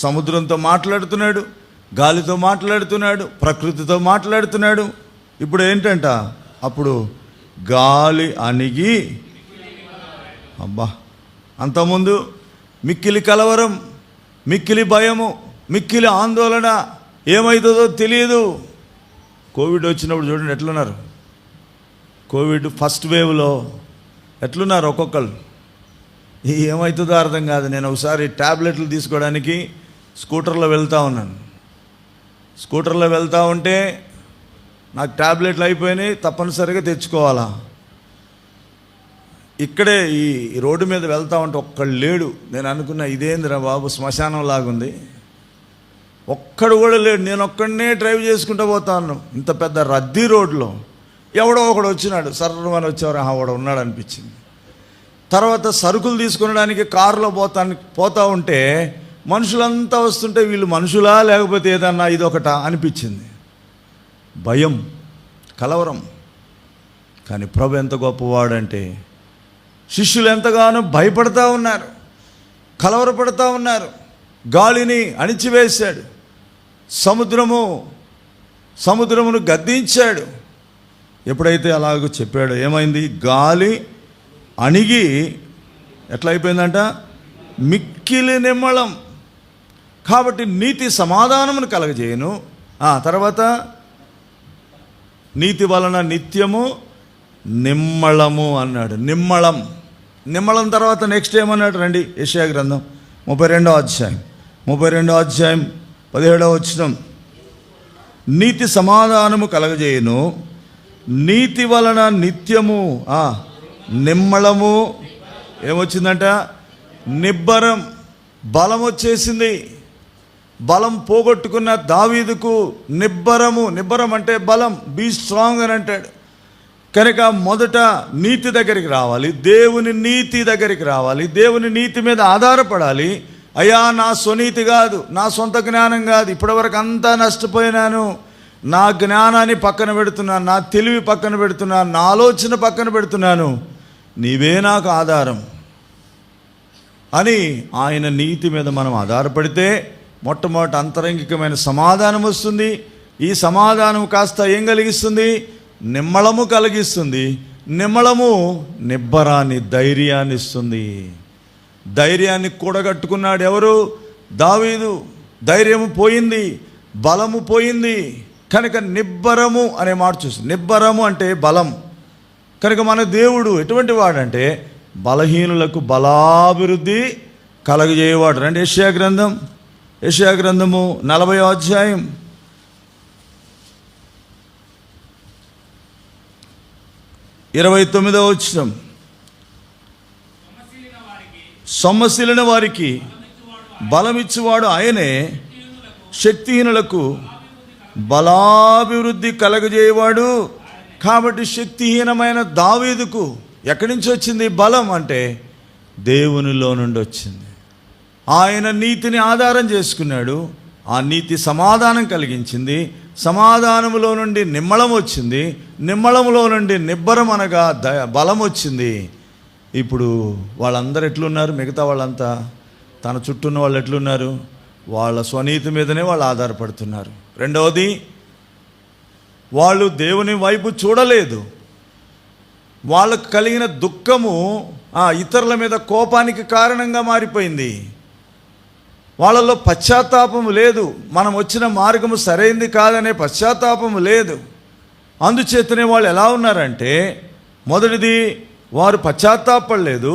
సముద్రంతో మాట్లాడుతున్నాడు, గాలితో మాట్లాడుతున్నాడు, ప్రకృతితో మాట్లాడుతున్నాడు. ఇప్పుడు ఏంటంట? అప్పుడు గాలి అణిగి, అబ్బా, అంతకుముందు మిక్కిలి కలవరం, మిక్కిలి భయము, మిక్కిలి ఆందోళన, ఏమవుతుందో తెలియదు. కోవిడ్ వచ్చినప్పుడు చూడండి ఎట్లున్నారు. కోవిడ్ ఫస్ట్ వేవ్లో ఎట్లున్నారు ఒక్కొక్కరు. ఏమవుతుందో అర్థం కాదు. నేను ఒకసారి ట్యాబ్లెట్లు తీసుకోవడానికి స్కూటర్లో వెళ్తూ ఉన్నాను. స్కూటర్లో వెళ్తూ ఉంటే నాకు ట్యాబ్లెట్లు అయిపోయినాయి, తప్పనిసరిగా తెచ్చుకోవాలా. ఇక్కడే ఈ రోడ్డు మీద వెళ్తా ఉంటే ఒక్కడు లేడు. నేను అనుకున్నా, ఇదేందిరా బాబు శ్మశానం లాగుంది, ఒక్కడు కూడా లేడు. నేను ఒక్కడనే డ్రైవ్ చేసుకుంటూ పోతాను. ఇంత పెద్ద రద్దీ రోడ్లో ఎవడో ఒకడు వచ్చినాడు, సర్రమని వచ్చేవారు, ఆవిడ ఉన్నాడు అనిపించింది. తర్వాత సరుకులు తీసుకునడానికి కారులో పోతా ఉంటే మనుషులంతా వస్తుంటే వీళ్ళు మనుషులా లేకపోతే ఏదన్నా ఇదొకట అనిపించింది. భయం, కలవరం. కానీ ప్రభు ఎంత గొప్పవాడంటే శిష్యులు ఎంతగానో భయపడతా ఉన్నారు, కలవరపడతా ఉన్నారు. గాలిని అణిచివేశాడు, సముద్రమును గద్దించాడు. ఎప్పుడైతే అలాగో చెప్పాడో ఏమైంది? గాలి అణిగి ఎట్లా అయిపోయిందంట? మిక్కిలి నిమ్మళం. కాబట్టి నీతి సమాధానమును కలగజేయను. తర్వాత నీతి వలన నిత్యము నిమ్మళము అన్నాడు. నిమ్మళం తర్వాత నెక్స్ట్ ఏమన్నాడు? రండి, యెషయా గ్రంథం 32వ అధ్యాయం 17వ వచనం. నీతి సమాధానము కలగజేయను, నీతి వలన నిత్యము నిమ్మళము. ఏమొచ్చిందంట? నిబ్బరం. బలం వచ్చేసింది. బలం పోగొట్టుకున్న దావీదుకు నిబ్బరం అంటే బలం, బీ స్ట్రాంగ్ అని అంటాడు. కనుక మొదట నీతి దగ్గరికి రావాలి, దేవుని నీతి దగ్గరికి రావాలి, దేవుని నీతి మీద ఆధారపడాలి. అయ్యా, నా స్వనీతి కాదు, నా సొంత జ్ఞానం కాదు, ఇప్పటివరకు అంతా నష్టపోయినాను, నా జ్ఞానాన్ని పక్కన పెడుతున్నాను, నా తెలివి పక్కన పెడుతున్నాను, నా ఆలోచన పక్కన పెడుతున్నాను, నీవే నాకు ఆధారం అని ఆయన నీతి మీద మనం ఆధారపడితే మొట్టమొదటి అంతరంగికమైన సమాధానం వస్తుంది. ఈ సమాధానం కాస్త ఏం కలిగిస్తుంది? నిమ్మళము కలిగిస్తుంది. నిమ్మళము నిబ్బరాన్ని, ధైర్యాన్ని ఇస్తుంది. ధైర్యాన్ని కూడగట్టుకున్నాడు ఎవరు? దావీదు. ధైర్యము పోయింది, బలము పోయింది. కనుక నిబ్బరము అనే మాట చూసి, నిబ్బరము అంటే బలం. కనుక మన దేవుడు ఎటువంటి వాడంటే బలహీనులకు బలాభివృద్ధి కలగజేయవాడు. రండి, యెషయా గ్రంథము 40వ అధ్యాయం 29వ వచనం. సొమ్మసిలిన వారికి బలమిచ్చువాడు ఆయనే, శక్తిహీనులకు బలాభివృద్ధి కలగజేయవాడు. కాబట్టి శక్తిహీనమైన దావీదుకు ఎక్కడి నుంచి వచ్చింది బలం అంటే దేవునిలో నుండి వచ్చింది. ఆయన నీతిని ఆధారం చేసుకున్నాడు. ఆ నీతి సమాధానం కలిగించింది. సమాధానములో నుండి నిమ్మళం వచ్చింది. నిమ్మళములో నుండి నిబ్బరం అనగా బలం వచ్చింది. ఇప్పుడు వాళ్ళందరూ ఎట్లున్నారు? మిగతా వాళ్ళంతా తన చుట్టూ ఉన్న వాళ్ళు ఎట్లున్నారు? వాళ్ళ స్వనీతి మీదనే వాళ్ళు ఆధారపడుతున్నారు. రెండవది, వాళ్ళు దేవుని వైపు చూడలేదు. వాళ్ళకు కలిగిన దుఃఖము ఇతరుల మీద కోపానికి కారణంగా మారిపోయింది. వాళ్ళలో పశ్చాత్తాపము లేదు. మనం వచ్చిన మార్గము సరైంది కాదనే పశ్చాత్తాపము లేదు. అందుచేతనే వాళ్ళు ఎలా ఉన్నారంటే, మొదటిది వారు పశ్చాత్తాపడలేదు,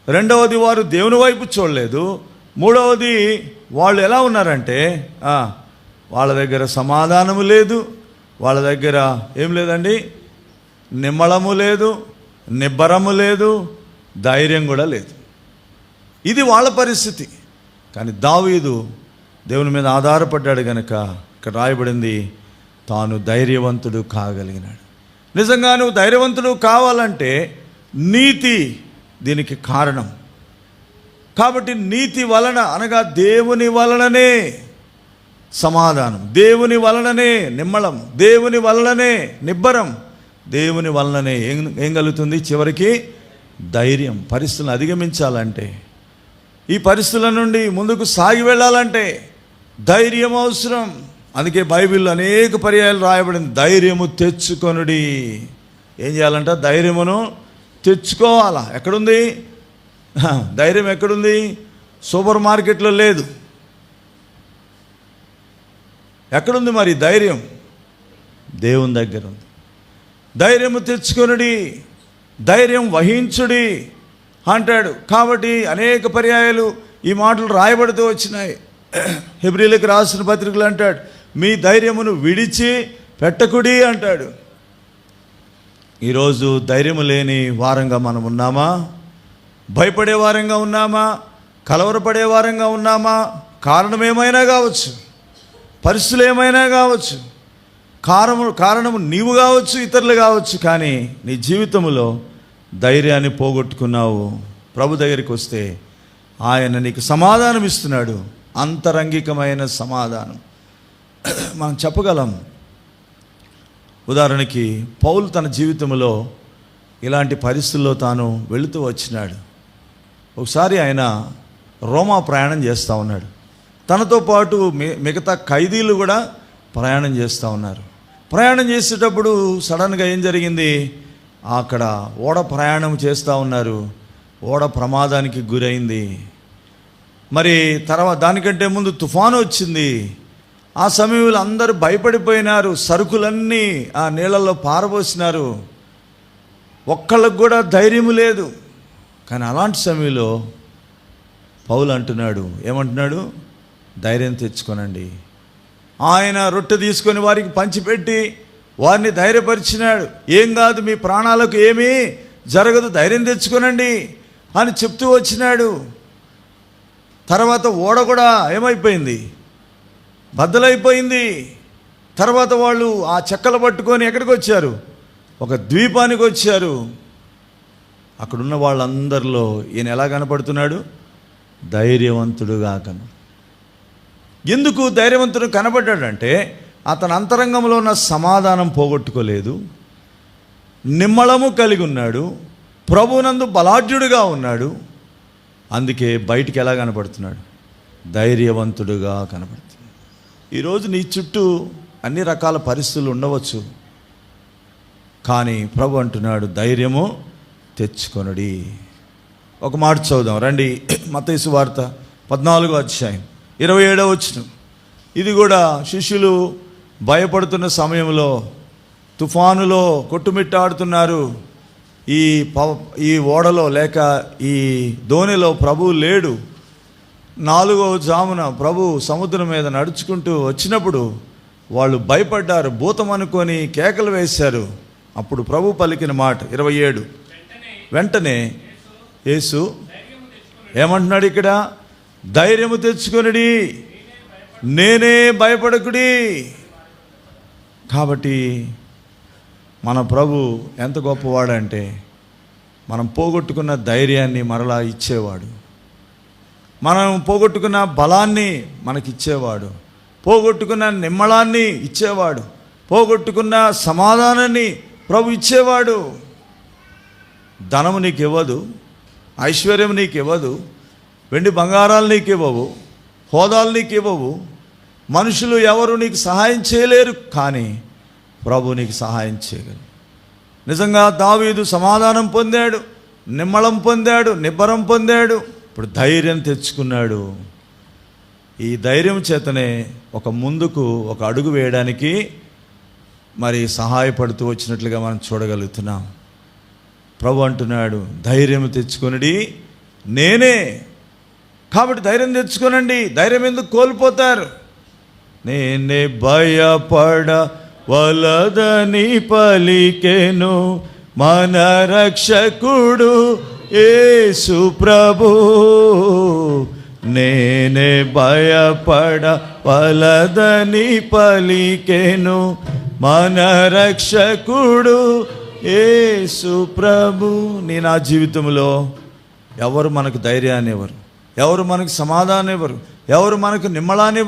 రెండవది వారు దేవుని వైపు చూడలేదు, మూడవది వాళ్ళు ఎలా ఉన్నారంటే వాళ్ళ దగ్గర సమాధానము లేదు, వాళ్ళ దగ్గర ఏం లేదండి, నిమ్మళము లేదు, నిబ్బరము లేదు, ధైర్యం కూడా లేదు. ఇది వాళ్ళ పరిస్థితి. కానీ దావీదు దేవుని మీద ఆధారపడ్డాడు కనుక ఇక్కడ రాయబడింది, తాను ధైర్యవంతుడు కాగలిగినాడు. నిజంగా నువ్వు ధైర్యవంతుడు కావాలంటే నీతి దీనికి కారణం. కాబట్టి నీతి వలన అనగా దేవుని వలననే సమాధానం, దేవుని వలననే నిమ్మళం, దేవుని వలననే నిబ్బరం, దేవుని వలననే ఏం కలుగుతుంది? చివరికి ధైర్యం. పరిస్థితులను అధిగమించాలంటే, ఈ పరిస్థితుల నుండి ముందుకు సాగి వెళ్ళాలంటే ధైర్యం అవసరం. అందుకే బైబిల్లో అనేక పర్యాయాలు రాయబడింది, ధైర్యము తెచ్చుకొనుడి. ఏం చేయాలంట? ధైర్యమును తెచ్చుకోవాలా. ఎక్కడుంది ధైర్యం? ఎక్కడుంది? సూపర్ మార్కెట్లో లేదు. ఎక్కడుంది మరి ధైర్యం? దేవుని దగ్గర ఉంది. ధైర్యము తెచ్చుకొనుడి, ధైర్యం వహించుడి అంటాడు. కాబట్టి అనేక పర్యాయాలు ఈ మాటలు రాయబడుతూ వచ్చినాయి. హెబ్రీలకు రాసిన పత్రికలు అంటాడు, మీ ధైర్యమును విడిచి పెట్టకుడి అంటాడు. ఈరోజు ధైర్యం లేని వారంగా మనం ఉన్నామా? భయపడే వారంగా ఉన్నామా? కలవరపడే వారంగా ఉన్నామా? కారణం ఏమైనా కావచ్చు, పరిస్థితులు ఏమైనా కావచ్చు, కారణము నీవు కావచ్చు, ఇతరులు కావచ్చు. కానీ నీ జీవితంలో ధైర్యాన్ని పోగొట్టుకున్నావు. ప్రభు దగ్గరికి వస్తే ఆయన నీకు సమాధానం ఇస్తున్నాడు, అంతరంగికమైన సమాధానం. మనం చెప్పగలం. ఉదాహరణకి పౌలు తన జీవితంలో ఇలాంటి పరిస్థితుల్లో తాను వెళుతూ వచ్చినాడు. ఒకసారి ఆయన రోమా ప్రయాణం చేస్తూ ఉన్నాడు. తనతో పాటు మిగతా ఖైదీలు కూడా ప్రయాణం చేస్తూ ఉన్నారు. ప్రయాణం చేసేటప్పుడు సడన్గా ఏం జరిగింది, అక్కడ ఓడ ప్రయాణం చేస్తూ ఉన్నారు. ఓడ ప్రమాదానికి గురైంది. మరి తర్వాత దానికంటే ముందు తుఫాను వచ్చింది. ఆ సమయంలో అందరూ భయపడిపోయినారు. సరుకులన్నీ ఆ నీళ్ళల్లో పారబోసినారు. ఒక్కళ్ళకు కూడా ధైర్యం లేదు. కానీ అలాంటి సమయంలో పౌలు అంటున్నాడు, ఏమంటున్నాడు? ధైర్యం తెచ్చుకోనండి. ఆయన రొట్టె తీసుకొని వారికి పంచిపెట్టి వారిని ధైర్యపరిచినాడు. ఏం కాదు, మీ ప్రాణాలకు ఏమీ జరగదు, ధైర్యం తెచ్చుకోనండి అని చెప్తూ వచ్చినాడు. తర్వాత ఓడ కూడా ఏమైపోయింది, బద్దలైపోయింది. తర్వాత వాళ్ళు ఆ చెక్కలు పట్టుకొని ఎక్కడికి వచ్చారు? ఒక ద్వీపానికి వచ్చారు. అక్కడున్న వాళ్ళందరిలో ఈయన ఎలా కనపడుతున్నాడు? ధైర్యవంతుడుగా ఎందుకు ధైర్యవంతుడు కనబడ్డాడంటే అతని అంతరంగంలో ఉన్న సమాధానం పోగొట్టుకోలేదు, నిమ్మళము కలిగి ఉన్నాడు, ప్రభువునందు బలాఢ్యుడుగా ఉన్నాడు. అందుకే బయటికి ఎలా కనపడుతున్నాడు? ధైర్యవంతుడుగా కనపడుతున్నాడు. ఈరోజు నీ చుట్టూ అన్ని రకాల పరిస్థితులు ఉండవచ్చు, కానీ ప్రభు అంటున్నాడు ధైర్యము తెచ్చుకొనుడి. ఒక మాట చదువుదాం రండి. మత్తయి సువార్త 14వ అధ్యాయం 27వ వచనం. ఇది కూడా శిష్యులు భయపడుతున్న సమయంలో తుఫానులో కొట్టుమిట్టాడుతున్నారు. ఈ ఓడలో లేక ఈ దోణిలో ప్రభువు లేడు. 4వ జామున ప్రభు సముద్రం మీద నడుచుకుంటూ వచ్చినప్పుడు వాళ్ళు భయపడ్డారు, భూతం అనుకొని కేకలు వేశారు. అప్పుడు ప్రభు పలికిన మాట 27. వెంటనే యేసు ఏమంటున్నాడు ఇక్కడ? ధైర్యము తెచ్చుకొనుడి, నేనే, భయపడకుడి. కాబట్టి మన ప్రభు ఎంత గొప్పవాడంటే మనం పోగొట్టుకున్న ధైర్యాన్ని మరలా ఇచ్చేవాడు, మనం పోగొట్టుకున్న బలాన్ని మనకిచ్చేవాడు, పోగొట్టుకున్న నిమ్మళాన్ని ఇచ్చేవాడు, పోగొట్టుకున్న సమాధానాన్ని ప్రభు ఇచ్చేవాడు. ధనము నీకు ఇవ్వదు, ఐశ్వర్యం నీకు ఇవ్వదు, వెండి బంగారాలు నీకు ఇవ్వవు, హోదాలు నీకు ఇవ్వవు, మనుషులు ఎవరు నీకు సహాయం చేయలేరు. కానీ ప్రభు నీకు సహాయం చేయగలరు. నిజంగా దావీదు సమాధానం పొందాడు, నిమ్మళం పొందాడు, నిబ్బరం పొందాడు. ఇప్పుడు ధైర్యం తెచ్చుకున్నాడు. ఈ ధైర్యం చేతనే ముందుకు ఒక అడుగు వేయడానికి మరి సహాయపడుతూ వచ్చినట్లుగా మనం చూడగలుగుతున్నాం. ప్రభు అంటున్నాడు ధైర్యం తెచ్చుకొనుడి, నేనే. కాబట్టి ధైర్యం తెచ్చుకోనండి. ధైర్యం ఎందుకు కోల్పోతారు? నేనే భయపడవలదని పలికెను మన రక్షకుడు యేసు ప్రభు. నేనే భయపడవలదని పలికెను మన రక్షకుడు యేసు ప్రభు. నా జీవితంలో ఎవరు మనకు ధైర్యాన్ని ఇవ్వరు, ఎవరు మనకు సమాధానం ఇవ్వరు, ఎవరు మనకు నిబ్బరాన్ని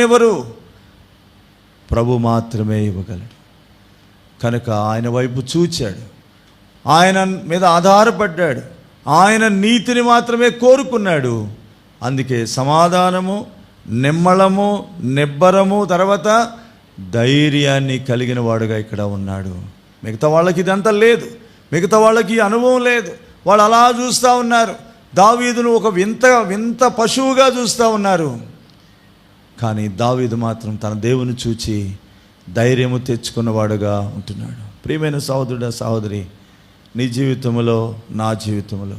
ఇవ్వరు. ప్రభు మాత్రమే ఇవ్వగలడు. కనుక ఆయన వైపు చూచాడు, ఆయన మీద ఆధారపడ్డాడు, ఆయన నీతిని మాత్రమే కోరుకున్నాడు. అందుకే సమాధానము, నిమ్మళము, నిబ్బరము, తర్వాత ధైర్యాన్ని కలిగిన వాడుగా ఇక్కడ ఉన్నాడు. మిగతా వాళ్ళకి ఇదంతా లేదు, మిగతా వాళ్ళకి అనుభవం లేదు. వాళ్ళు అలా చూస్తూ ఉన్నారు. దావీదును ఒక వింత పశువుగా చూస్తూ ఉన్నారు. కానీ దావీదు మాత్రం తన దేవుని చూచి ధైర్యము తెచ్చుకున్నవాడుగా ఉంటున్నాడు. ప్రియమైన సహోదరుడు, సహోదరి, నీ జీవితంలో, నా జీవితంలో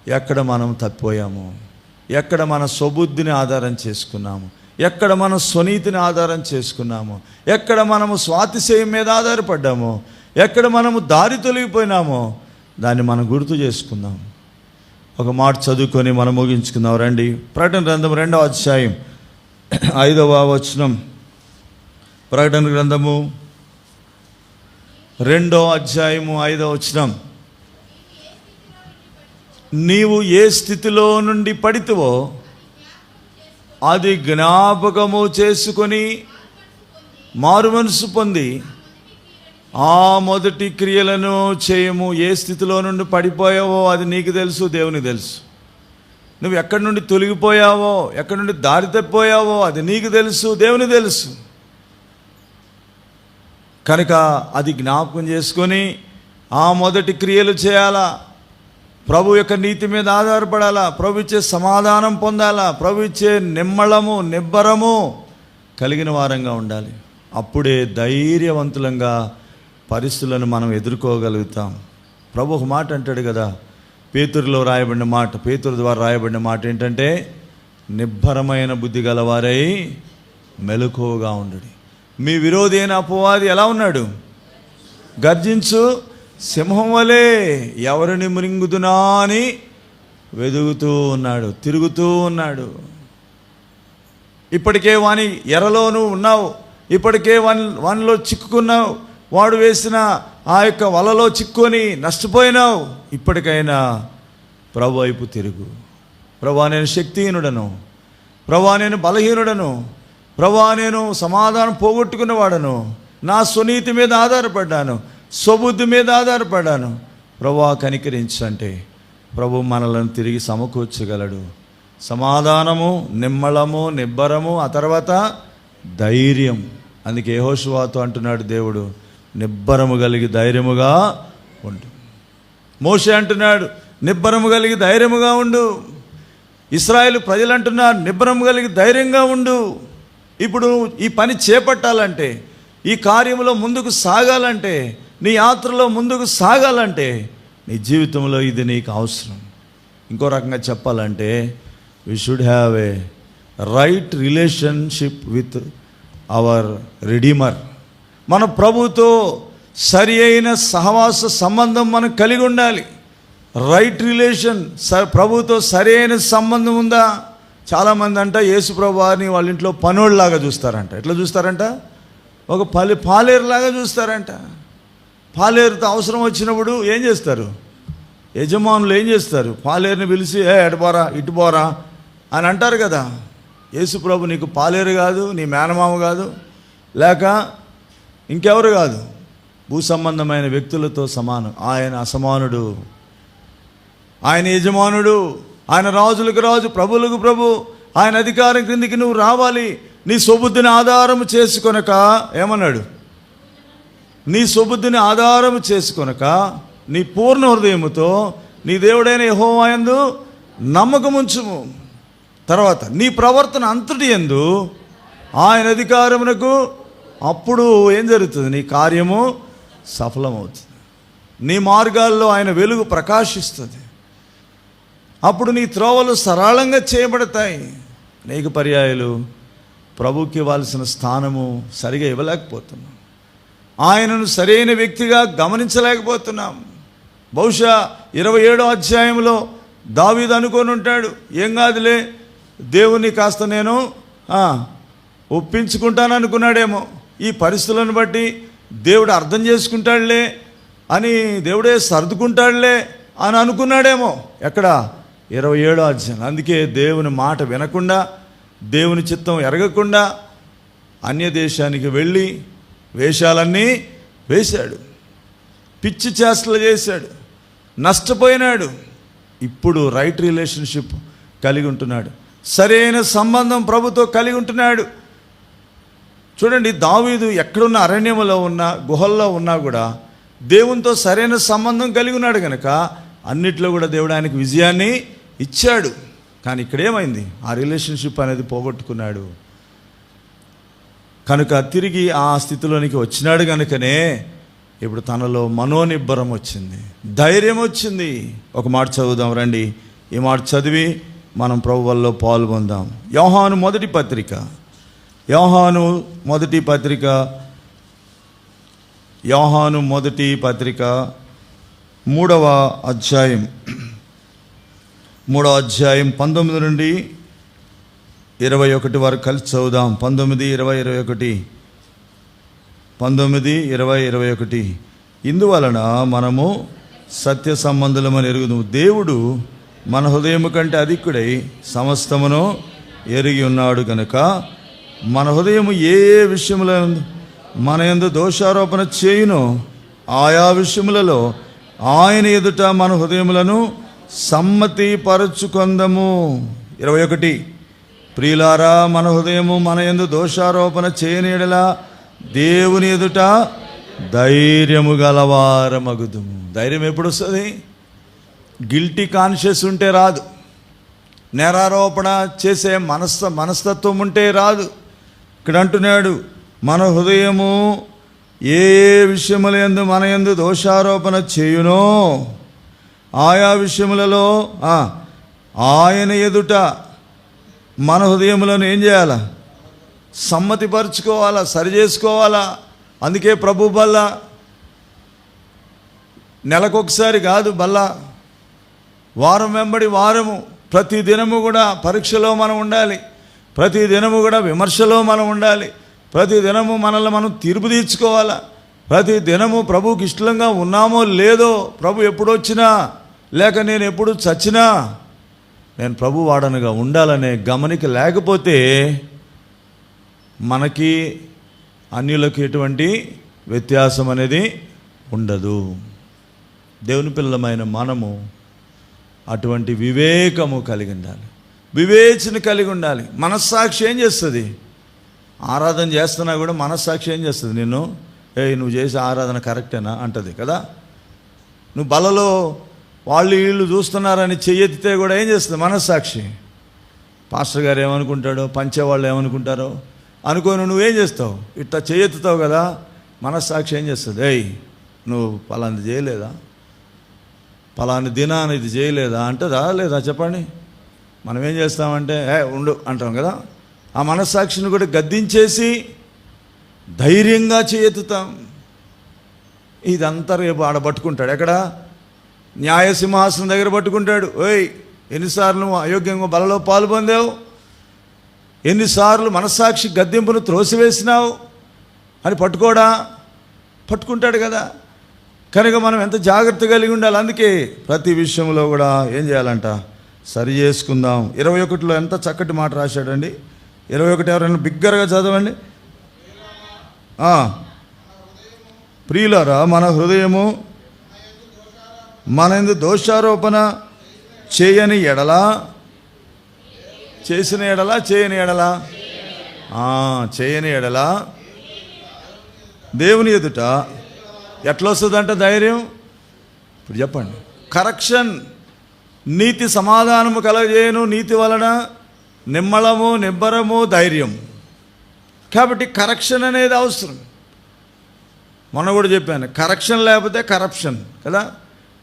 ఎక్కడ మనం తప్పిపోయాము, ఎక్కడ మన స్వబుద్ధిని ఆధారం చేసుకున్నాము, ఎక్కడ మనం స్వనీతిని ఆధారం చేసుకున్నామో, ఎక్కడ మనము స్వాతిశయం మీద ఆధారపడ్డామో, ఎక్కడ మనము దారి తొలగిపోయినామో దాన్ని మనం గుర్తు చేసుకుందాం. ఒక మాట చదువుకొని మనం ముగించుకుందాం రండి. ప్రకటన గ్రంథం 2వ అధ్యాయం 5వ వచనం. ప్రకటన గ్రంథము 2వ అధ్యాయము 5వ వచనం. నీవు ఏ స్థితిలో నుండి పడితివో అది జ్ఞాపకము చేసుకొని మారు మనసు పొంది ఆ మొదటి క్రియలను చేయము. ఏ స్థితిలో నుండి పడిపోయావో అది నీకు తెలుసు, దేవునికి తెలుసు. నువ్వు ఎక్కడి నుండి తొలగిపోయావో, ఎక్కడి నుండి దారి తప్పిపోయావో అది నీకు తెలుసు, దేవునికి తెలుసు. కనుక అది జ్ఞాపకం చేసుకొని ఆ మొదటి క్రియలు చేయాలా. ప్రభు యొక్క నీతి మీద ఆధారపడాలా. ప్రభు ఇచ్చే సమాధానం పొందాలా. ప్రభు ఇచ్చే నిమ్మళము నిబ్బరము కలిగిన వారంగా ఉండాలి. అప్పుడే ధైర్యవంతులంగా పరిస్థితులను మనం ఎదుర్కోగలుగుతాం. ప్రభు ఒక మాట అంటాడు కదా, పేతురులో రాయబడిన మాట, పేతురు ద్వారా రాయబడిన మాట ఏంటంటే, నిబ్బరమైన బుద్ధి గలవారై మెలకువగా ఉండడి. మీ విరోధి అయిన అపవాది ఎలా ఉన్నాడు? గర్జించు సింహం వలె ఎవరిని మృంగుదునా అని వెదుగుతూ ఉన్నాడు, తిరుగుతూ ఉన్నాడు. ఇప్పటికే వాని ఎరలోనూ ఉన్నావు, ఇప్పటికే వానిలో చిక్కుకున్నావు, వాడు వేసిన ఆ యొక్క వలలో చిక్కుకొని నష్టపోయినావు. ఇప్పటికైనా ప్రభు వైపు తిరుగు. ప్రభువా, నేను శక్తిహీనుడను, ప్రభువా నేను బలహీనుడను, ప్రభువా నేను సమాధానం పోగొట్టుకున్నవాడను, నా స్వనీతి మీద ఆధారపడ్డాను, స్వబుద్ధి మీద ఆధారపడ్డాను, ప్రభువా కనికరించంటే ప్రభు మనలను తిరిగి సమకూర్చగలడు. సమాధానము, నిమ్మళము, నిబ్బరము, ఆ తర్వాత ధైర్యం. అందుకే యెహోషువతో అంటున్నాడు దేవుడు, నిబ్బరము కలిగి ధైర్యముగా ఉండు. మోషే అంటున్నాడు, నిబ్బరము కలిగి ధైర్యముగా ఉండు. ఇశ్రాయేలు ప్రజలు అంటున్నారు, నిబ్బరము కలిగి ధైర్యంగా ఉండు. ఇప్పుడు ఈ పని చేపట్టాలంటే, ఈ కార్యంలో ముందుకు సాగాలంటే, నీ యాత్రలో ముందుకు సాగాలంటే, నీ జీవితంలో ఇది నీకు అవసరం. ఇంకో రకంగా చెప్పాలంటే, we should have a right relationship with our redeemer. మన ప్రభుతో సరి అయిన సహవాస సంబంధం మనం కలిగి ఉండాలి. రైట్ రిలేషన్, ప్రభుతో సరి అయిన సంబంధం ఉందా? చాలామంది అంట యేసు ప్రభు వారిని వాళ్ళ ఇంట్లో పనోళ్ళలాగా చూస్తారంట. ఎట్లా చూస్తారంట? ఒక పాలేరులాగా చూస్తారంట. పాలేరుతో అవసరం వచ్చినప్పుడు ఏం చేస్తారు? యజమానులు ఏం చేస్తారు? పాలేరుని పిలిచి ఎటు పోరా, ఇటు పోరా అని అంటారు కదా. యేసు ప్రభు నీకు పాలేరు కాదు, నీ మేనమామ కాదు, లేక ఇంకెవరు కాదు, భూ సంబంధమైన వ్యక్తులతో సమానం. ఆయన అసమానుడు, ఆయన యజమానుడు, ఆయన రాజులకు రాజు, ప్రభువులకు ప్రభు. ఆయన అధికారం క్రిందికి నువ్వు రావాలి. నీ స్వబుద్ధిని ఆధారం చేసుకొనక, ఏమన్నాడు? నీ స్వబుద్ధిని ఆధారం చేసుకొనక నీ పూర్ణ హృదయముతో నీ దేవుడైన యెహోవా యందు నమ్మకముంచుము. తర్వాత నీ ప్రవర్తన అంతటి యందు ఆయన అధికారమునకు, అప్పుడు ఏం జరుగుతుంది? నీ కార్యము సఫలమవుతుంది. నీ మార్గాల్లో ఆయన వెలుగు ప్రకాశిస్తుంది. అప్పుడు నీ త్రోవలు సరళంగా చేయబడతాయి. అనేక పర్యాయాలు ప్రభుకి ఇవ్వాల్సిన స్థానము సరిగా ఇవ్వలేకపోతున్నాం. ఆయనను సరైన వ్యక్తిగా గమనించలేకపోతున్నాం. బహుశా 27వ అధ్యాయంలో దావీదు అనుకొని ఉంటాడు, ఏం కాదులే దేవుని కాస్త నేను ఒప్పించుకుంటాను అనుకున్నాడేమో. ఈ పరిస్థితులను బట్టి దేవుడు అర్థం చేసుకుంటాడులే అని, దేవుడే సర్దుకుంటాడులే అని అనుకున్నాడేమో. ఎక్కడ? 27వ అధ్యాయం. అందుకే దేవుని మాట వినకుండా, దేవుని చిత్తం ఎరగకుండా అన్య దేశానికి వెళ్ళి వేషాలన్నీ వేశాడు, పిచ్చి చేష్టలు చేశాడు, నష్టపోయినాడు. ఇప్పుడు రైట్ రిలేషన్షిప్ కలిగి ఉంటున్నాడు, సరైన సంబంధం ప్రభుతో కలిగి ఉంటున్నాడు. చూడండి, దావీదు ఎక్కడున్న అరణ్యంలో ఉన్నా, గుహల్లో ఉన్నా కూడా దేవునితో సరైన సంబంధం కలిగి ఉన్నాడు కనుక అన్నిట్లో కూడా దేవుడు ఆయనకు విజయాన్ని ఇచ్చాడు. కానీ ఇక్కడేమైంది? ఆ రిలేషన్షిప్ అనేది పోగొట్టుకున్నాడు. కనుక తిరిగి ఆ స్థితిలోనికి వచ్చినాడు కనుకనే ఇప్పుడు తనలో మనోనిబ్బరం వచ్చింది, ధైర్యం వచ్చింది. ఒక మాట చదువుదాం రండి. ఈ మాట చదివి మనం ప్రభువుల్లో పాల్గొందాం. యోహాను మొదటి పత్రిక యోహాను మొదటి పత్రిక 3వ అధ్యాయం 19 నుండి 21 వరకు కలిసి చదువుదాం. 19, 20, 21. ఇందువలన మనము సత్య సంబంధులమని ఎరుగుదుము. దేవుడు మన హృదయము కంటే అధికుడై సమస్తమును ఎరిగి ఉన్నాడు కనుక మన హృదయము ఏ ఏ విషయముల మన యందు దోషారోపణ చేయునో ఆయా విషయములలో ఆయన ఎదుట మన హృదయములను సమ్మతి పరచుకొందము. 21. ప్రియులారా, మన హృదయము మన యందు దోషారోపణ చేయని యెడల దేవుని ఎదుట ధైర్యము గలవారమగుదుము. ధైర్యం ఎప్పుడు వస్తుంది? గిల్టీ కాన్షియస్ ఉంటే రాదు. నేరారోపణ చేసే మనస్తత్వం ఉంటే రాదు. ఇక్కడ అంటున్నాడు, మన హృదయము ఏ విషయముల యందు మన యందు దోషారోపణ చేయునో ఆయా విషయములలో ఆయన ఎదుట మన హృదయములను ఏం చేయాలా? సమ్మతిపరుచుకోవాలా, సరి చేసుకోవాలా. అందుకే ప్రభు బల్ల నెలకొకసారి కాదు, బల్ల వారం వెంబడి వారము, ప్రతి దినము కూడా పరీక్షలో మనం ఉండాలి. ప్రతి దినము కూడా విమర్శలో మనం ఉండాలి. ప్రతి దినము మనల్ని మనం తీర్పు తీర్చుకోవాలా. ప్రతి దినము ప్రభువుకి ఇష్టంగా ఉన్నామో లేదో, ప్రభు ఎప్పుడు వచ్చినా లేక నేను ఎప్పుడు చచ్చినా నేను ప్రభు వాడనుగా ఉండాలనే గమనిక లేకపోతే మనకి అన్యులకు ఎటువంటి వ్యత్యాసం అనేది ఉండదు. దేవుని పిల్లలమైన మనము అటువంటి వివేకము కలిగి ఉండాలి, వివేచన కలిగి ఉండాలి. మనస్సాక్షి ఏం చేస్తుంది? ఆరాధన చేస్తున్నా కూడా మనస్సాక్షి ఏం చేస్తుంది? నువ్వు చేసే ఆరాధన కరెక్టేనా అంటది కదా. నువ్వు బలలో వాళ్ళు వీళ్ళు చూస్తున్నారని చెయ్యెత్తితే కూడా ఏం చేస్తుంది మనస్సాక్షి? పాస్టర్ గారు ఏమనుకుంటాడో, పంచేవాళ్ళు ఏమనుకుంటారో అనుకోని నువ్వేం చేస్తావు? ఇట్లా చెయ్యెత్తుతావు కదా. మనస్సాక్షి ఏం చేస్తుంది? నువ్వు పలాంది చేయలేదా, పలాని దినాన్ని ఇది చేయలేదా అంటదా లేదా? చెప్పండి. మనం ఏం చేస్తామంటే ఉండు అంటాం కదా. ఆ మనస్సాక్షిని కూడా గద్దించేసి ధైర్యంగా చేయెత్తుతాం. ఇదంతా రేపు ఆడ పట్టుకుంటాడు. ఎక్కడ? న్యాయసింహాసనం దగ్గర పట్టుకుంటాడు. ఎన్నిసార్లు నువ్వు అయోగ్యంగా బలలో పాలు పొందావు, ఎన్నిసార్లు మనస్సాక్షి గద్దింపును త్రోసివేసినావు అని పట్టుకుంటాడు కదా. కనుక మనం ఎంత జాగ్రత్త కలిగి ఉండాలి. అందుకే ప్రతి విషయంలో కూడా ఏం చేయాలంట? సరి చేసుకుందాం. 21లో ఎంత చక్కటి మాట రాశాడండి. 21 ఎవరైనా బిగ్గరగా చదవండి. ప్రియులారా, మన హృదయము మన యందు దోషారోపణ చేయని ఎడలా, చేయని ఎడలా దేవుని ఎదుట ఎట్లా వస్తుందంట ధైర్యం? ఇప్పుడు చెప్పండి. కరెక్షన్, నీతి సమాధానము కలగజేయను, నీతి వలన నిమ్మళము, నిబ్బరము, ధైర్యం. కాబట్టి కరెక్షన్ అనేది అవసరం. మొన్న కూడా చెప్పాను, కరెక్షన్ లేకపోతే కరప్షన్ కదా.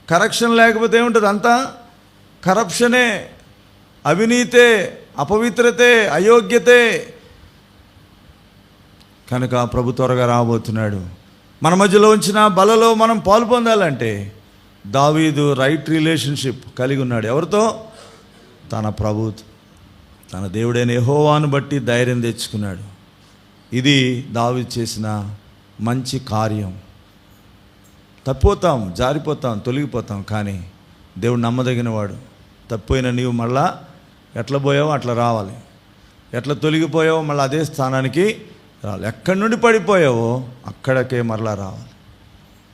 కరెక్షన్ లేకపోతే ఏముంటుంది? అంతా కరప్షనే, అవినీతే, అపవిత్రతే, అయోగ్యతే. కనుక ప్రభు త్వరగా రాబోతున్నాడు. మన మధ్యలో ఉంచిన బలలో మనం పాలు పొందాలంటే దావీదు రైట్ రిలేషన్షిప్ కలిగి ఉన్నాడు. ఎవరితో? తన ప్రభుతో, తన దేవుడైన యెహోవాను బట్టి ధైర్యం తెచ్చుకున్నాడు. ఇది దావీదు చేసిన మంచి కార్యం. తప్పిపోతాం, జారిపోతాం, తొలగిపోతాం, కానీ దేవుడు నమ్మదగినవాడు. తప్పిపోయిన నీవు మళ్ళా ఎట్లా పోయావో అట్లా రావాలి, ఎట్లా తొలగిపోయావో మళ్ళీ అదే స్థానానికి రావాలి, ఎక్కడి నుండి పడిపోయావో అక్కడికే మరలా రావాలి.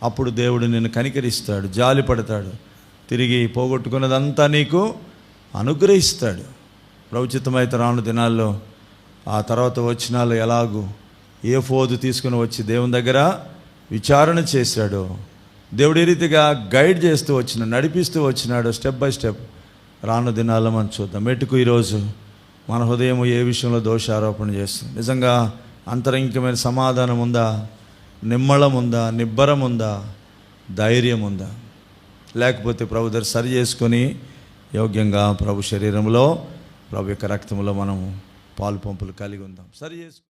అప్పుడు దేవుడు నిన్ను కనికరిస్తాడు, జాలి పడతాడు, తిరిగి పోగొట్టుకున్నదంతా నీకు అనుగ్రహిస్తాడు. ప్రభుచిత్తమైతే రాను దినాల్లో ఆ తర్వాత వచ్చినాలు ఎలాగూ ఏఫోదు తీసుకుని వచ్చి దేవుని దగ్గర విచారణ చేశాడు. దేవుడు ఏ రీతిగా గైడ్ చేస్తూ వచ్చినాడు, నడిపిస్తూ వచ్చినాడు స్టెప్ బై స్టెప్. రాను దినాల్లో మనం చూద్దాం. మెట్టుకు ఈరోజు మన హృదయం ఏ విషయంలో దోషారోపణ చేస్తుంది? నిజంగా అంతరంగికమైన సమాధానం ఉందా? నిమ్మళం ఉందా? నిబ్బరం ఉందా? ధైర్యం ఉందా? లేకపోతే ప్రభు దగ్గర సరి చేసుకొని యోగ్యంగా ప్రభు శరీరంలో, ప్రభు యొక్క రక్తంలో మనము పాలు పంపులు కలిగి ఉందాం. సరి చేసుకు